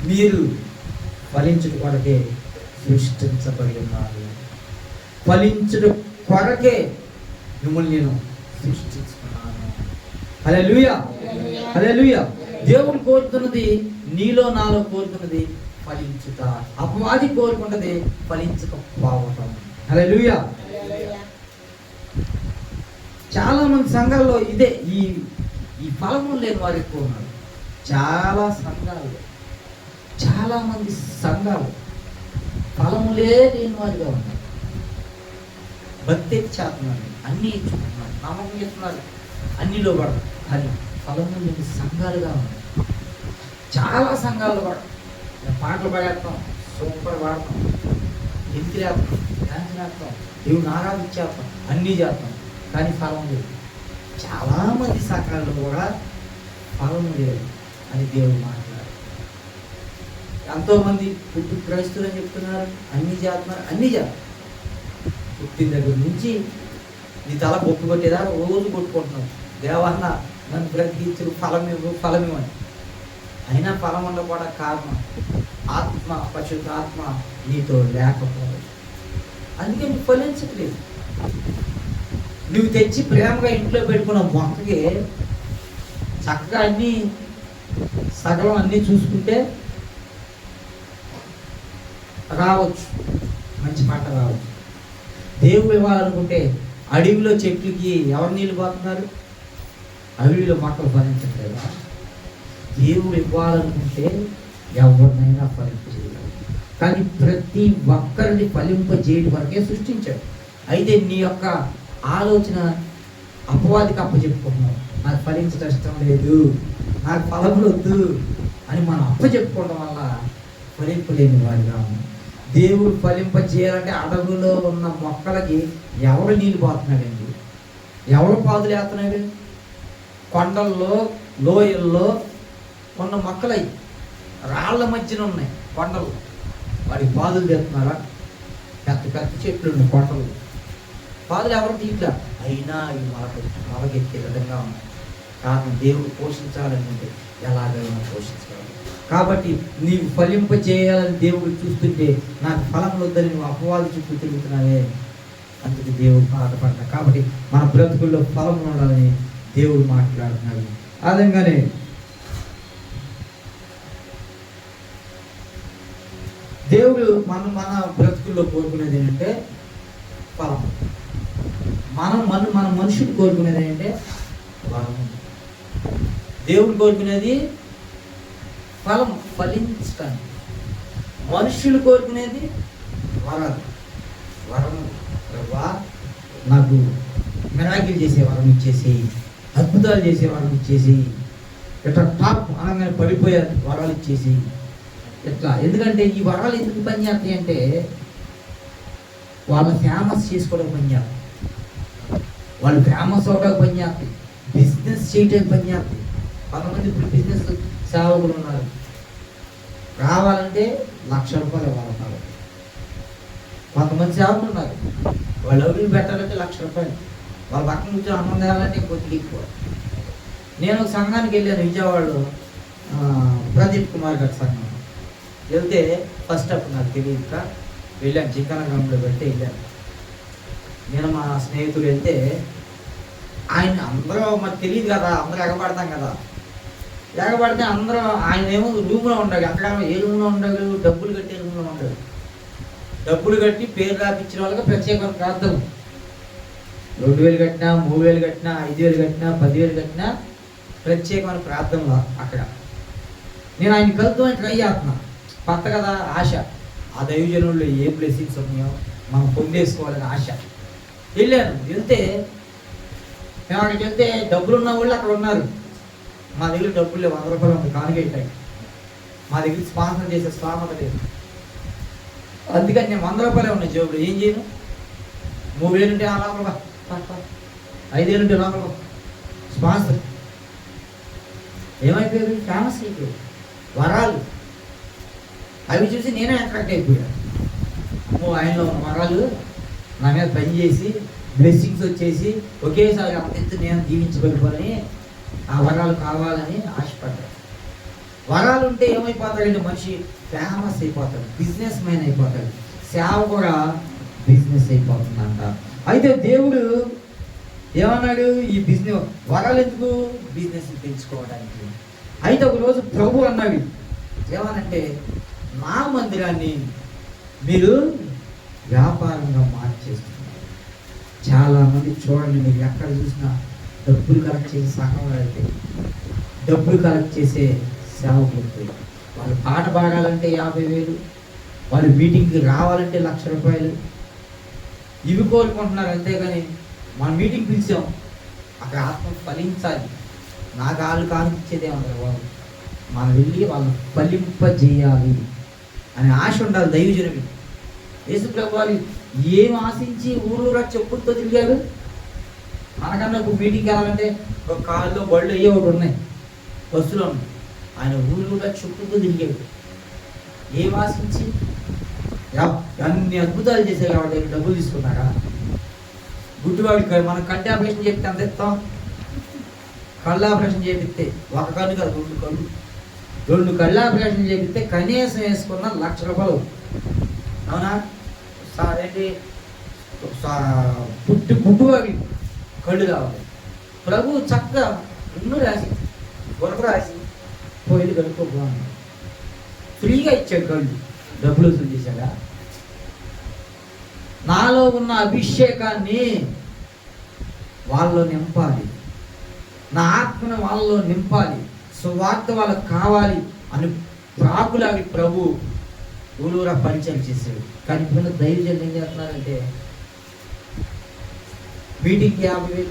మీరు ఫలించుట కొరకే సృష్టించబడి ఉన్నారు. ఫలించుట కొరకే మిమ్మల్ని నేను సృష్టించుకున్నాను. హల్లెలూయా. హల్లెలూయా. దేవుడు కోరుతున్నది, నీలో నాలో కోరుతున్నది ఫలించుట. అపవాది కోరుకున్నది ఫలించకపోవటం. హల్లెలూయా. చాలా మంది సంఘాల్లో ఇదే ఈ ఫలము లేని వారు ఎక్కువ ఉన్నారు. చాలా మంది సంఘాలు ఫలములే లేని వారిగా ఉన్నారు. భక్తి చేస్తున్నారు, అన్నీ ఇచ్చుకుంటున్నారు, నమ్మకం ఇస్తున్నారు, అన్నిలో పడరు, కానీ ఫలము లేని సంఘాలుగా ఉన్నాయి. చాలా సంఘాలు కూడా పాటలు పాడేస్తాం, సూపర్ పాడతాం, ఎత్తిలేస్తాం, డ్యాన్స్ చేస్తాం, దేవుని ఆరాధించేస్తాం, అన్నీ చేస్తాం, కానీ ఫలం లేదు. చాలామంది సంఘాల్లో కూడా ఫలం లేదు అని దేవుడు మాట్లాడారు. ఎంతోమంది పుట్టు క్రైస్తులు అని చెప్తున్నారు, అన్నీ చేస్తున్నారు, అన్నీ చేస్తారు. పుట్టిన దగ్గర నుంచి నీ తల బొట్టు కొట్టేదా రోజు కొట్టుకుంటున్నావు, దేవన్న నన్ను బ్రతికించు, ఫలమివ్వని. అయినా ఫలం ఉండకపోవడం కారణం ఆత్మ, పరిశుద్ధ ఆత్మ నీతో లేకపోవడం. అందుకే నువ్వు ఫలించట్లేదు. నువ్వు తెచ్చి ప్రేమగా ఇంట్లో పెట్టుకున్న మొక్కకి చక్కగా అన్నీ సగం అన్నీ చూసుకుంటే రావచ్చు, మంచి పంట రావచ్చు. దేవుడు ఇవ్వాలనుకుంటే అడవిలో చెట్లకి ఎవరు నీళ్ళు పోతున్నారు? అడవిలో మొక్కలు ఫలించట్లేదు. దేవుడు ఇవ్వాలనుకుంటే ఎవరినైనా ఫలింపజేయగలరు. కానీ ప్రతి ఒక్కరిని ఫలింపజేయడం వరకే సృష్టించాడు. అయితే నీ యొక్క ఆలోచన అపవాదికి అప్పచెప్పుకుంటున్నావు. నాకు ఫలించడం ఇష్టం లేదు, నాకు ఫలములు వద్దు అని మనం అప్పచెప్పుకోవడం వల్ల ఫలింపలేని వాడిగా ఉన్నాం. దేవుడు ఫలింపజేయాలంటే అడవులో ఉన్న మొక్కలకి ఎవరు నీళ్ళు పోతున్నాడండి? ఎవరు పాదులు వేస్తున్నాడు? కొండల్లో, లోయల్లో ఉన్న మొక్కలవి రాళ్ల మధ్యన ఉన్నాయి కొండలు, వాడికి పాదులు తెస్తున్నారా? పెద్ద పెద్ద చెట్లు ఉన్నాయి కొండలు, పాదులు ఎవరు తీట్లా, అయినా ఈ మొలకెత్తే విధంగా ఉన్నాయి. కారణం దేవుడు పోషించాలనుకుంటే ఎలాగైనా పోషించాలి. కాబట్టి నీవు ఫలింపజేయాలని దేవుడు చూస్తుంటే నాకు ఫలం వద్దని నువ్వు అపవాది చుట్టూ తిరుగుతున్నావే, అందుకు దేవుడు బాధపడ్డా. కాబట్టి మన బ్రతుకుల్లో ఫలం ఉండాలని దేవుడు మాట్లాడుతున్నాడు. ఆ విధంగానే దేవుడు మన బ్రతుకుల్లో కోరుకునేది ఏంటంటే ఫలం. మన మనుషులు కోరుకునేది ఏంటంటే ఫలం. దేవుడు కోరుకునేది ఫలం, ఫలించటానికి. మనుషులు కోరుకునేది వరం. నాకు మిరాకిల్ చేసే వరం ఇచ్చేసి, అద్భుతాలు చేసే వరం ఇచ్చేసి, ఇట్లా టాప్ అనగానే పడిపోయే వరాలు ఇచ్చేసి ఇట్లా. ఎందుకంటే ఈ వరాలు ఎందుకు పనిచేస్తాయి అంటే వాళ్ళ ఫేమస్ చేసుకోవడం పనిచేస్తాయి, వాళ్ళు ఫేమస్ అవడానికి పనిచేస్తాయి, బిజినెస్ చేయడానికి పనిచేస్తాయి. కొంతమంది ఇప్పుడు బిజినెస్ సేవకులు ఉన్నారు, రావాలంటే ₹1,00,000 ఇవ్వాలి. కొంతమంది సేవకులు ఉన్నారు, వాళ్ళు అడుగులు పెట్టాలంటే ₹1,00,000, వాళ్ళ పక్కన కూర్చొని అన్నం తేవాలంటే కొద్దిగా ఎక్కువ. నేను ఒక సంఘానికి వెళ్ళాను విజయవాడలో, ప్రదీప్ కుమార్ గారి సంఘం. వెళ్తే ఫస్ట్ అప్పుడు నాకు తెలియక వెళ్ళాను, చికెన్ గ్రౌండ్లో పెడితే వెళ్ళాను. నేను మా స్నేహితుడు వెళ్తే ఆయన అందరూ మాకు తెలియదు కదా, అందరూ ఎగబడతాం కదా, ఎగబడితే అందరూ ఆయన ఏమో రూమ్లో ఉండాలి, అక్కడ ఏ రూమ్లో ఉండాలి, డబ్బులు కట్టే రూమ్లో ఉండాలి. డబ్బులు కట్టి పేరు రాపించిన వాళ్ళకి ప్రత్యేకమైన ప్రార్థన, 2,000 కట్టినా, 3,000 కట్టినా, 5,000 కట్టినా, 10,000 కట్టినా ప్రత్యేకమైన ప్రార్థనలో అక్కడ. నేను ఆయన కలుద్దామని ట్రై చేస్తున్నా, కొత్త కదా ఆశ, ఆ దైవజనుల్లో ఏ బ్లెస్సింగ్స్ ఉన్నాయో మనం పొందేసుకోవాలని ఆశ. వెళ్ళాను. వెళ్తే మేము అక్కడికి వెళ్తే డబ్బులు ఉన్న వాళ్ళు అక్కడ ఉన్నారు. మా దగ్గర డబ్బులు లేవు, 100 రూపాయలు ఉంది కానుగెట్టాయి. మా దగ్గర స్పాన్సర్ చేసే స్థామత లేదు. అందుకని నేను 100 రూపాయలే ఉన్నాయి జోబులు. ఏం చేయను? 3000 ఉంటే ఆ లోపల 5000 ఉంటే లోపల స్పాన్సర్ ఏమైపోయారు? ఫేమస్ అయిపోయారు. వరాలు అవి చూసి నేనే అట్రాక్ట్ అయిపోయాను. అమ్మో, ఆయనలో ఉన్న వరాలు నా మీద పనిచేసి బ్లెస్సింగ్స్ వచ్చేసి ఒకేసారి అంత నేను జీవించగలిపోని ఆ వరాలు కావాలని ఆశపడ్డాను. వరాలు ఉంటే ఏమైపోతాడంటే మనిషి ఫేమస్ అయిపోతాడు, బిజినెస్ మ్యాన్ అయిపోతాడు. సేవ కూడా బిజినెస్ అయిపోతుందంట. అయితే దేవుడు ఏమన్నాడు? ఈ బిజినెస్ వరాలు ఎందుకు? బిజినెస్ పెంచుకోవడానికి. అయితే ఒకరోజు ప్రభు అన్నాడు ఏమనంటే, నా మందిరాన్ని మీరు వ్యాపారంగా మార్చేస్తున్నారు. చాలామంది చూడండి, మీరు ఎక్కడ చూసినా డబ్బులు కలెక్ట్ చేసే సహనం అయితే డబ్బులు కలెక్ట్ చేసే సేవకులు. వాళ్ళు పాట పాడాలంటే 50,000, వాళ్ళు మీటింగ్కి రావాలంటే 1,00,000 రూపాయలు. ఇవి కోరుకుంటున్నారు. అంతేగాని మన మీటింగ్ పిలిచాం, అక్కడ ఆత్మ ఫలించాలి, నాకు వాళ్ళు కానిచ్చేదే ఉంటారు. వాళ్ళు మనం వెళ్ళి వాళ్ళని ఫలింపజేయాలి అనే ఆశ ఉండాలి దైవజనుడికి. యేసు ప్రభు వారు ఏం ఆశించి ఊరూరా చెప్పులతో తిరిగారు? మనకన్నా ఇప్పుడు మీటింగ్కి వెళ్ళాలంటే ఒక కారులో బళ్ళు అయ్యే ఒకటి ఉన్నాయి, బస్సులో ఉన్నాయి. ఆయన ఊరూరా చెప్పులతో తిరిగాడు. ఏం ఆశించి? అన్ని అద్భుతాలు చేసే కాబట్టి డబ్బులు తీసుకున్నారా? గుడ్డివాడికి మనం కంటి ఆపరేషన్ చేపితే అంత ఇస్తాం. కళ్ళు ఆపరేషన్ చేపిస్తే ఒక కన్ను కాదు, 2 కళ్ళు, 2 కళ్ళు ఆపరేషన్ చేపిస్తే కనీసం వేసుకున్న 1,00,000 రూపాయలు. అవునా? ఏంటి పుట్టువాడి కళ్ళు కావాలి. ప్రభు చక్కగా ఇన్ను రాసి గొడవ రాసి పోయి కనుక్కోబోను ఫ్రీగా ఇచ్చాడు కళ్ళు. డబ్బులు వసూలు చేశాడా? నాలో ఉన్న అభిషేకాన్ని వాళ్ళలో నింపాలి, నా ఆత్మను వాళ్ళలో నింపాలి, సువార్త వాళ్ళకు కావాలి అని ప్రాకులాగి ప్రభు ఊరూరా పరిచయం చేశాడు. కానీ ఇప్పుడు దైవజనులు ఏం చేస్తున్నారంటే మీటింగ్కి 50,000,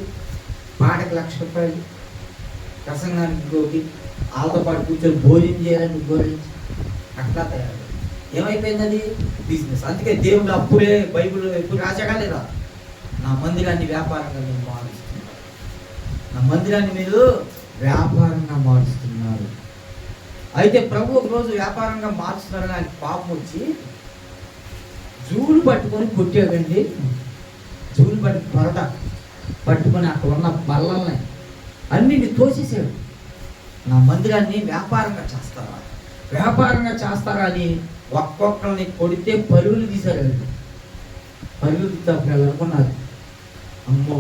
పాటకి 1,00,000 రూపాయలు, ప్రసంగానికి గోకి వాళ్ళతో పాటు కూర్చొని భోజనం చేయాలని గోరించి అట్లా తయారు. ఏమైపోయింది? అది బిజినెస్. అందుకే దేవుడు అప్పుడే బైబిల్ ఎప్పుడు రాశాడా లేదా? నా మందిరాన్ని వ్యాపారంగా నేను మారుస్తున్నాను, నా మందిరాన్ని మీరు వ్యాపారంగా మారుస్తున్నారు. అయితే ప్రభు ఒక రోజు వ్యాపారంగా మార్చుతున్నారని ఆయన పాపం వచ్చి జూలు పట్టుకొని కొట్టాడండి. జూలు పట్టుకొని అక్కడ ఉన్న బల్లల్ని అన్నింటిని తోసేసాడు. నా మందిరాన్ని వ్యాపారంగా చేస్తారా, వ్యాపారంగా చేస్తారా అని ఒక్కొక్కరిని కొడితే పరుగులు తీశారు. పరుగులు తీసినప్పుడు అనుకున్నారు, అమ్మో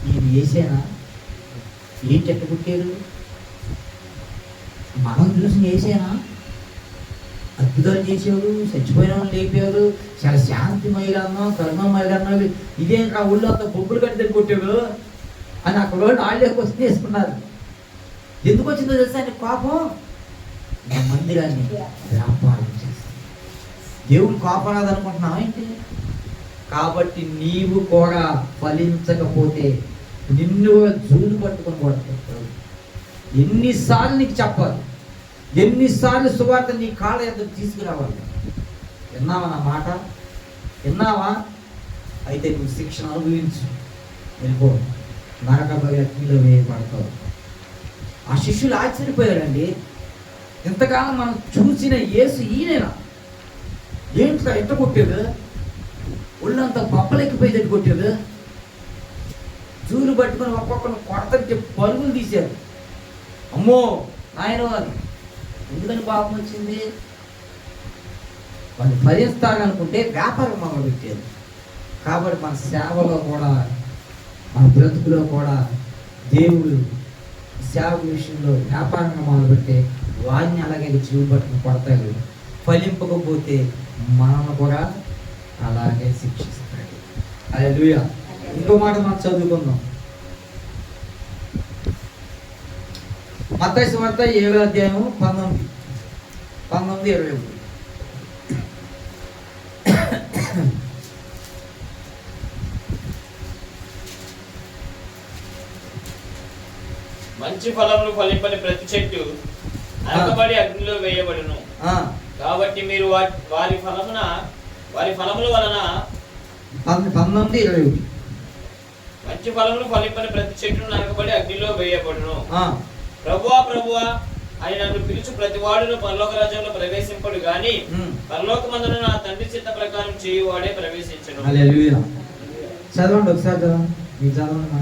ఈయన వేసేనా, ఏంటి ఎట్ట కొట్టారు, మనం చూసి వేసేనా, అద్భుతాలు చేసేవాడు, చచ్చిపోయిన వాళ్ళు లేపారు, చాలా శాంతిమయులన్నా కరుణమయులన్నా, ఇదేంటి ఆ ఊళ్ళో అంత బొబ్బులు కట్టి కొట్టాడు అని అక్కడ వాళ్ళే క్వశ్చన్ చేసుకున్నారు. ఎందుకు వచ్చిందో తెలుసా ఆయన కోపం? నా మందిరాన్ని వ్యాపారం చేస్తాను. దేవుడు కోపం రాదనుకుంటున్నావా ఏంటి? కాబట్టి నీవు కూడా ఫలించకపోతే నిన్ను జూలు పట్టుకొని కొడతాడు. ఎన్నిసార్లు నీకు చెప్పాలి, ఎన్నిసార్లు సువార్త నీ కాళ్ళ ఎద్దకు తీసుకురావాలి? విన్నావా నా మాట? విన్నావా? అయితే నువ్వు శిక్షణ అనుభవించు, వెళ్ళిపో, నరక అగ్నిలో వేయబడతావు. ఆ శిష్యులు ఆశ్చర్యపోయారండి. ఇంతకాలం మనం చూసిన యేసు ఈయనేనా? ఏంటి ఎట్ట కొట్టాడు? ఒళ్ళంతా బొబ్బలెక్కిపోయేటట్టు కొట్టాడు. జూలు పట్టుకొని ఒక్కొక్కరు కొడతంటే పరుగులు తీశారు. అమ్మో ఆయన అది ఎందుకని పాపం వచ్చింది? వాళ్ళు భరిస్తారనుకుంటే వ్యాపారం మొదలు పెట్టారు. కాబట్టి మన సేవలో కూడా, మన బ్రతుకులో కూడా దేవుడు సేవ విషయంలో వ్యాపారంగా మొదలుపెట్టే వారిని అలాగే జీవు పట్టుకుని కొడతాడు. ఫలింపకపోతే మనల్ని కూడా అలాగే శిక్షిస్తాడు. హల్లెలూయా. ఇంకో మాట మనం చదువుకుందాం. మత్తయి సువార్త 7వ అధ్యాయం 19-21. మంచి ఫలములు ఫలింపని ప్రతి చెట్టు నరకబడి అగ్నిలో వేయబడును. కాబట్టి మీరు వారి ఫలముల వలన 19:21 మంచి ఫలములు ఫలింపని ప్రతి చెట్టును నరకబడి అగ్నిలో వేయబడును. ప్రభువా ప్రభువా అని నన్ను పిలుచు ప్రతి వాడును పరలోక రాజ్యంలో ప్రవేశింపడు గాని పరలోకమందున నా తండ్రి చిత్త ప్రకారం చేయువాడే ప్రవేశించును. హల్లెలూయా. చదవండి ఒకసారి, చదవండి. మీరు చదవండి.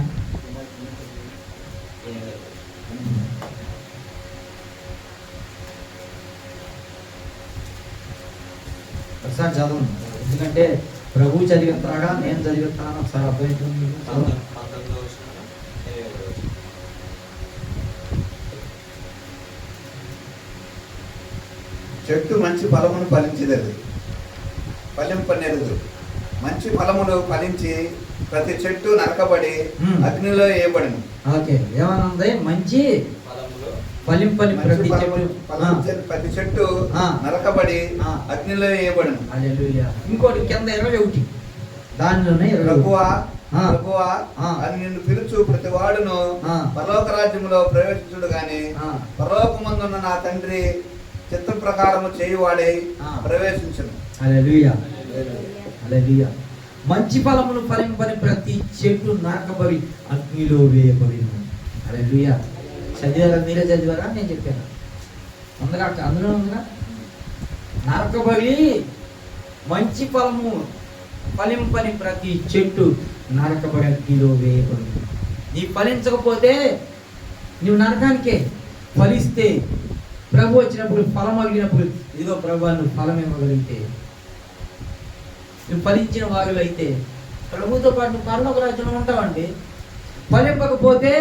ఒకసారి చదవండి. ఎందుకంటే ప్రభు చదివిస్తాడా నేను చదివిస్తాను ఒకసారి అర్థమవుతుంది. చెట్టు మంచి ఫలమును ఫలించలేదు, ఫలింపనేరదు. మంచి ఫలములు ఫలించి ప్రతి చెట్టు నరకబడి అగ్నిలో వేయబడును. ఓకే, ఏమనుంది? మంచి ఫలింపని ప్రతి చెట్టు నరకబడి అగ్నిలో వేయబడును. హల్లెలూయా. ఇంకోటి కింద 21 దానిలోనే ప్రభువా ప్రభువా అని నిన్ను పిలుచు ప్రతి వాడును పరలోక రాజ్యంలో ప్రవేశించుడు గాని పరలోకమందున్న నా తండ్రి చిత్త ప్రకారము చేయువాడే ప్రవేశించును. హల్లెలూయా. హల్లెలూయా. మంచి ఫలములు ఫలింపని ప్రతి చెట్టు నరకబడి అగ్నిలో వేయబడిను. హల్లెలూయా. చదివారా? మీరే చదివారా? నేను చెప్పాను. ఉందిగా, అందులో ఉందిగా. నరకబడి మంచి ఫలము ఫలింపని ప్రతి చెట్టు నరకబడి అగ్నిలో వేయబడింది. నీ ఫలించకపోతే నువ్వు నరకానికే. ఫలిస్తే ప్రభు వచ్చినప్పుడు ఫలం అడిగినప్పుడు ఇదిగో ప్రభు నువ్వు ఫలం ఇవ్వగలిగితే, నువ్వు ఫలించిన వారు అయితే ప్రభుతో పాటు నువ్వు పరలోక రాజ్యంలో ఉంటావండి. ఫలింపకపోతే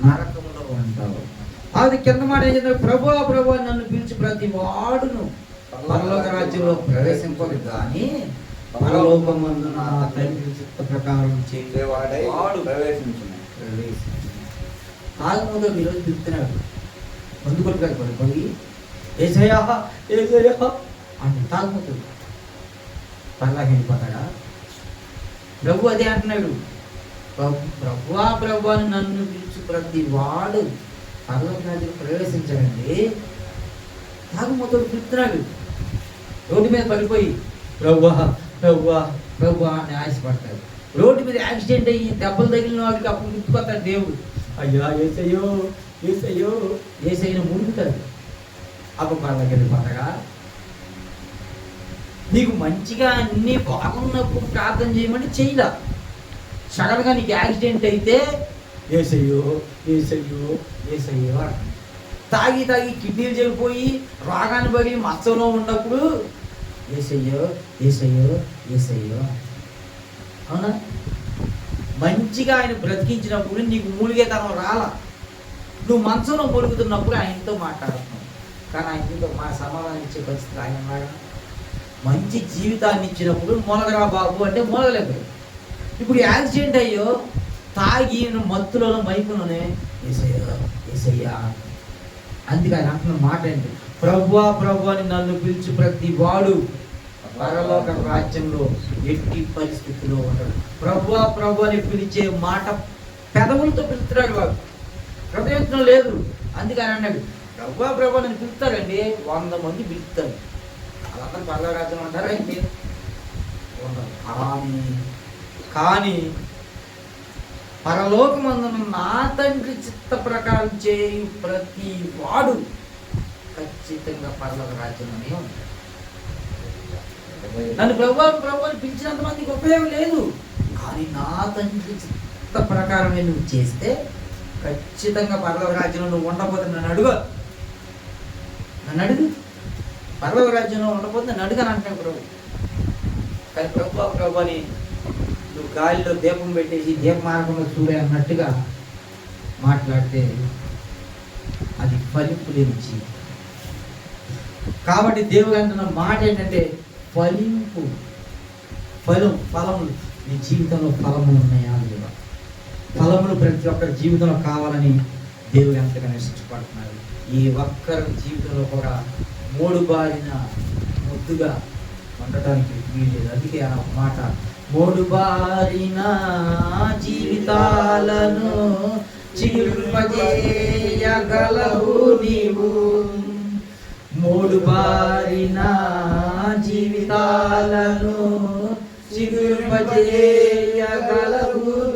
నరకములో ఉంటావు. అది కింద మాట ఏం చెప్తారు? ప్రభు ప్రభు నన్ను పిలిచి ప్రతి వాడును పరలోక రాజ్యంలో ప్రవేశింపదు కానీ పరలోకమందు నా తండ్రి చిత్త ప్రకారం చేసేవాడే వాడు ప్రవేశించును. ఆగముతో ఈరోజు పిలుస్తున్నాడు. అందుకొట్టుగా పడిపోయి ఏసయ్యా ఏసయ్యా అంటే తాగుతుంది. పర్లాకి వెళ్ళిపోతాడా? ప్రభు అదే అంటున్నాడు. ప్రభువా ప్రభు అని నన్ను పిలిచి ప్రతి వాడు పరలోక రాజ్యం ప్రవేశించాడండి. తాగుమతోడు పిలుస్తున్నాడు. రోడ్డు మీద పడిపోయి ప్రభువా ప్రభువా ప్రభువా అని ఆశపడతాడు. రోడ్డు మీద యాక్సిడెంట్ అయ్యి దెబ్బలు తగిలిన వాడికి అప్పుడు గుర్తుకొస్తాడు దేవుడు. అయ్యా ఏసయ్యో ఏసయ్యో ఏసయ్యను మునుగుతాడు. అప్పుడు పరలోకి వెళ్ళిపోతాగా. నీకు మంచిగా అన్నీ బాగున్నప్పుడు ప్రార్థన చేయమని చేయదా. సడన్గా నీకు యాక్సిడెంట్ అయితే ఏసయ్యో ఏసయ్యో ఏసయ్యో తాగి తాగి కిడ్నీలు చెడిపోయి రోగాన్ని పడి మత్సలో ఉన్నప్పుడు ఏసయ్యో ఏసయ్యో ఏసయ్యో. అవునా? మంచిగా ఆయన బ్రతికించినప్పుడు నీకు మూలిగేతనం రాలా. నువ్వు మంచంలో మురుగుతున్నప్పుడు ఆయనతో మాట్లాడుతున్నావు, కానీ ఆయనతో మా సమాధానం ఇచ్చే పరిస్థితి ఆయన ఉన్నాడు. మంచి జీవితాన్ని ఇచ్చినప్పుడు మూలగరా బాబు అంటే మూలగలేకపోయాడు. ఇప్పుడు యాక్సిడెంట్ అయ్యో తాగి మత్తులోనూ మైపులోనే ఏసయ్యా ఏసయ్యా. అందుకే ఆయన అంటున్న మాట ఏంటి? ప్రభువా ప్రభు అని నన్ను పిలిచి ప్రతి వాడు పరలోక రాజ్యంలో ఎట్టి పరిస్థితిలో ఉంటాడు. ప్రభువా ప్రభు అని పిలిచే మాట పెదవులతో పిలుస్తున్నాడు. వాడు హృదయంతో లేదు. అందుకే ఆయన అన్నాడు ప్రభువా ప్రభు అని పిలుస్తారండి. 100 మంది పిలుస్తారు. వాళ్ళందరూ పరలోక రాజ్యం అంటారా ఏంటి? కానీ పరలోకమందున నా తండ్రి చిత్త ప్రకారం చేయు ప్రతి వాడు ఖచ్చితంగా పరలోక రాజ్యంలోనే ఉంటాడు. నన్ను ప్రభు అని పిలిచినంత మందికి ఉపయోగం లేదు. కానీ నా తండ్రి చిత్త ప్రకారం నువ్వు చేస్తే ఖచ్చితంగా పరలోక రాజ్యంలో నువ్వు ఉండకపోతే నన్ను అడుగు. పరలోక రాజ్యంలో ఉండకపోతే నన్ను అడుగని అంటాను ప్రభు. కానీ ప్రభు అని నువ్వు గాలిలో దీపం పెట్టేసి దీపమార్గంలో చూడే అన్నట్టుగా మాట్లాడితే అది ఫలింపు లేని జీవితం. కాబట్టి దేవుడు అంటున్న మాట ఏంటంటే ఫలింపు, ఫలములు. నీ జీవితంలో ఫలములు ఉన్నాయా లేవా? ఫలములు ప్రతి ఒక్కరి జీవితంలో కావాలని దేవుడు ఎంతగానో ఇష్టపడుతున్నాడు. ఈ ఒక్కరి జీవితంలో కూడా మూడు బారిన ముద్దుగా ఉండటానికి వీలేదు. అందుకే ఆ మాట మూడు బారిన జీవితాలను చిగురింపజేయగలవు నీవు. మూడు బారిన జీవితాలను చిగురింపజేయగలవు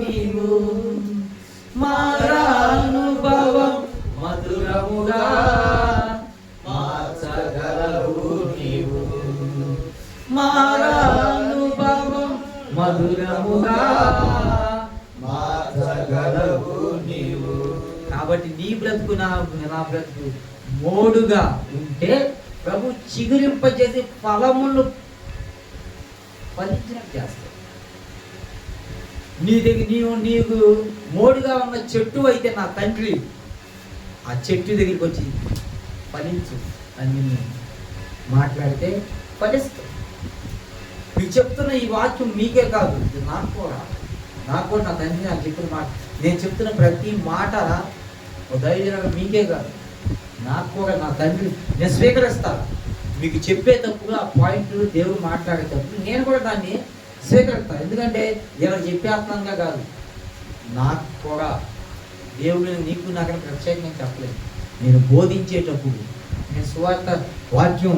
నీవు. మారానుభవం మధురముగా మార్చగలవు నీవు. మారానుభవం మధురముగా మార్చగలవు నీవు. కాబట్టి నీ బ్రతుకు నా బ్రతుకు మోడుగా ఉంటే ప్రభు చిగురింపజేసి ఫలములు ఫలించినట్టు చేస్తాడు. నీ దగ్గర నీకు మోడుగా ఉన్న చెట్టు అయితే నా తండ్రి ఆ చెట్టు దగ్గరికి వచ్చి ఫలించు అని నిన్ను మాట్లాడితే ఫలిస్తావు. మీకు చెప్తున్న ఈ వాక్యం మీకే కాదు, ఇది నాకు కూడా నా తండ్రి నాకు చెప్పిన మాట. నేను చెప్తున్న ప్రతి మాట ధైర్యంగా మీకే కాదు, నాకు కూడా నా తండ్రి నేను స్వీకరిస్తాను. మీకు చెప్పేటప్పుడు ఆ పాయింట్లు దేవుడు మాట్లాడేటప్పుడు నేను కూడా దాన్ని స్వీకరిస్తాను. ఎందుకంటే ఇలా చెప్పేత్నంగా కాదు, నాకు కూడా దేవుడు నీకు నాకు ప్రత్యేకంగా చెప్పలేదు. నేను బోధించేటప్పుడు నేను సువార్త వాక్యం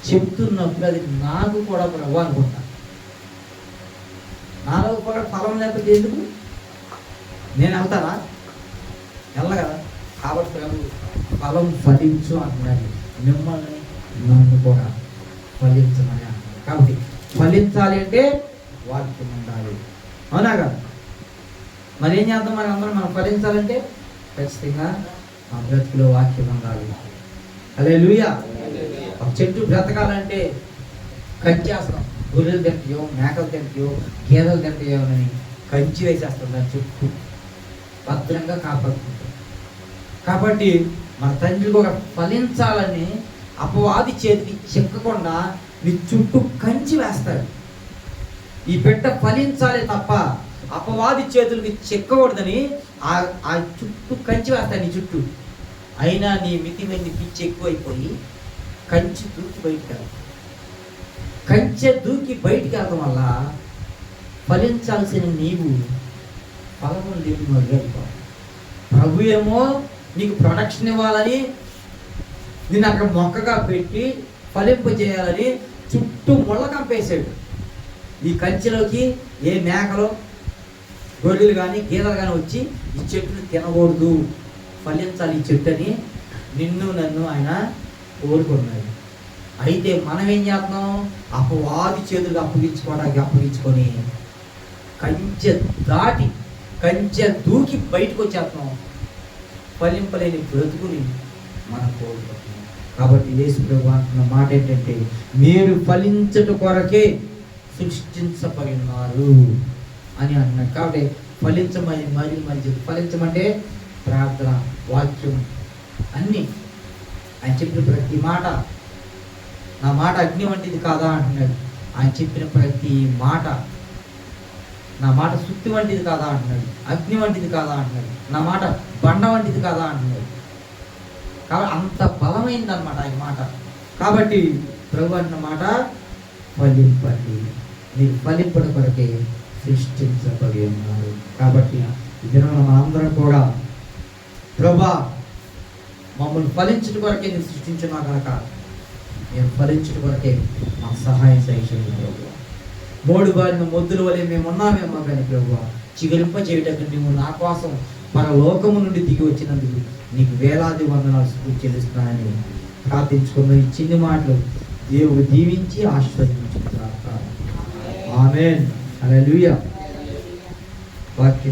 చెప్తున్నప్పుడు అది నాకు కూడా ప్రభు అనుకుంటా. నాలో కూడా ఫలం లేకపోతే ఎందుకు నేను వెళ్తానా? వెళ్ళగదా? కాబట్టి ప్రభు ఫలం ఫలించు అంటున్నాడు. మిమ్మల్ని నన్ను కూడా ఫలించమని అంటున్నాడు. కాబట్టి ఫలించాలి అంటే వాక్యం ఉండాలి, అవునా కదా? మరి ఏం చేద్దాం? మరి అందరం మనం ఫలించాలంటే ఖచ్చితంగా మా బ్రతుకులో వాక్యం ఉండాలి. హల్లెలూయా. ఒక చెట్టు బ్రతకాలంటే కంచేస్తాం. గొర్రెలు తింటాయో, మేకలు తింటాయో, గేదెలు తింటాయో అని కంచి వేసేస్తాం, దాని చుట్టూ భద్రంగా కాపాడుకుంటాం. కాబట్టి మన తండ్రి కూడా ఫలించాలని అపవాది చేతికి చిక్కకుండా నీ చుట్టూ కంచి వేస్తాడు. ఈ బిడ్డ ఫలించాలి తప్ప అపవాది చేతులకి చిక్కకూడదని ఆ చుట్టూ కంచి వేస్తాడు నీ చుట్టూ. అయినా నీ మితి మీద పిచ్చి ఎక్కువైపోయి కంచి దూకి బయటికి వెళ్తాం. కంచె దూకి బయటికి వెళ్ళడం వల్ల ఫలించాల్సిన నీవు ఫలము లేని వెళ్ళిపోతావు. ప్రభు ఏమో నీకు ప్రొడక్షన్ ఇవ్వాలని నేను అక్కడ మొక్కగా పెట్టి ఫలింపు చేయాలని చుట్టూ ముళ్ళ కంపేశాడు. ఈ కంచెలోకి ఏ మేకలు, గొర్రెలు కానీ గేదెలు కానీ వచ్చి ఈ చెట్టును తినకూడదు, ఫలించాలి ఈ చెట్టు అని నిన్ను నన్ను ఆయన కోరుకున్నాడు. అయితే మనం ఏం చేస్తున్నాం? అపవాది చేతులు అప్పగించుకొని కంచె దూకి బయటకు వచ్చేస్తున్నాం. ఫలింపలేని బ్రతుకుని మనం కోరుకుంటున్నాం. కాబట్టి యేసు ప్రభువు అంటున్న మాట ఏంటంటే, మీరు ఫలించట కొరకే సృష్టించబడినారు అని అన్నాడు. కాబట్టి ఫలించమని మరి ఫలించమంటే ప్రార్థన, వాక్యం అన్నీ ఆయన చెప్పిన ప్రతి మాట. నా మాట అగ్ని వంటిది కాదా అంటున్నాడు. ఆయన చెప్పిన ప్రతి మాట నా మాట సుత్తి వంటిది కాదా అంటున్నాడు, అగ్ని వంటిది కాదా అంటున్నాడు, నా మాట బండ వంటిది కాదా అంటున్నాడు. కాబట్టి అంత బలమైంది అనమాట ఆయన మాట. కాబట్టి ప్రభు అన్న మాట ఫలింపండి, మీరు ఫలింపడ కొరకే సృష్టించబడి ఉన్నారు. కాబట్టి ఈ దినం మనందరం కూడా ప్రభా మమ్మల్ని ఫలించడం కొరకే నేను సృష్టించున్నా కనుక మేము ఫలించడం కొరకే మాకు సహాయం చేయండి ప్రభు. మోడు బారిన మొద్దుల వలె మేము ఉన్నామేమో కానీ ప్రభు చిగురింప చేయటకు నువ్వు నా కోసం పరలోకము నుండి దిగి వచ్చినందుకు నీకు వేలాది వందనాలు చెల్లిస్తున్నానని ప్రార్థించుకున్న ఈ చిన్ని మాటలు దేవుడు దీవించి ఆశీర్వదించుకుంటారు. ఆమేన్. హల్లెలూయా. వాక్యం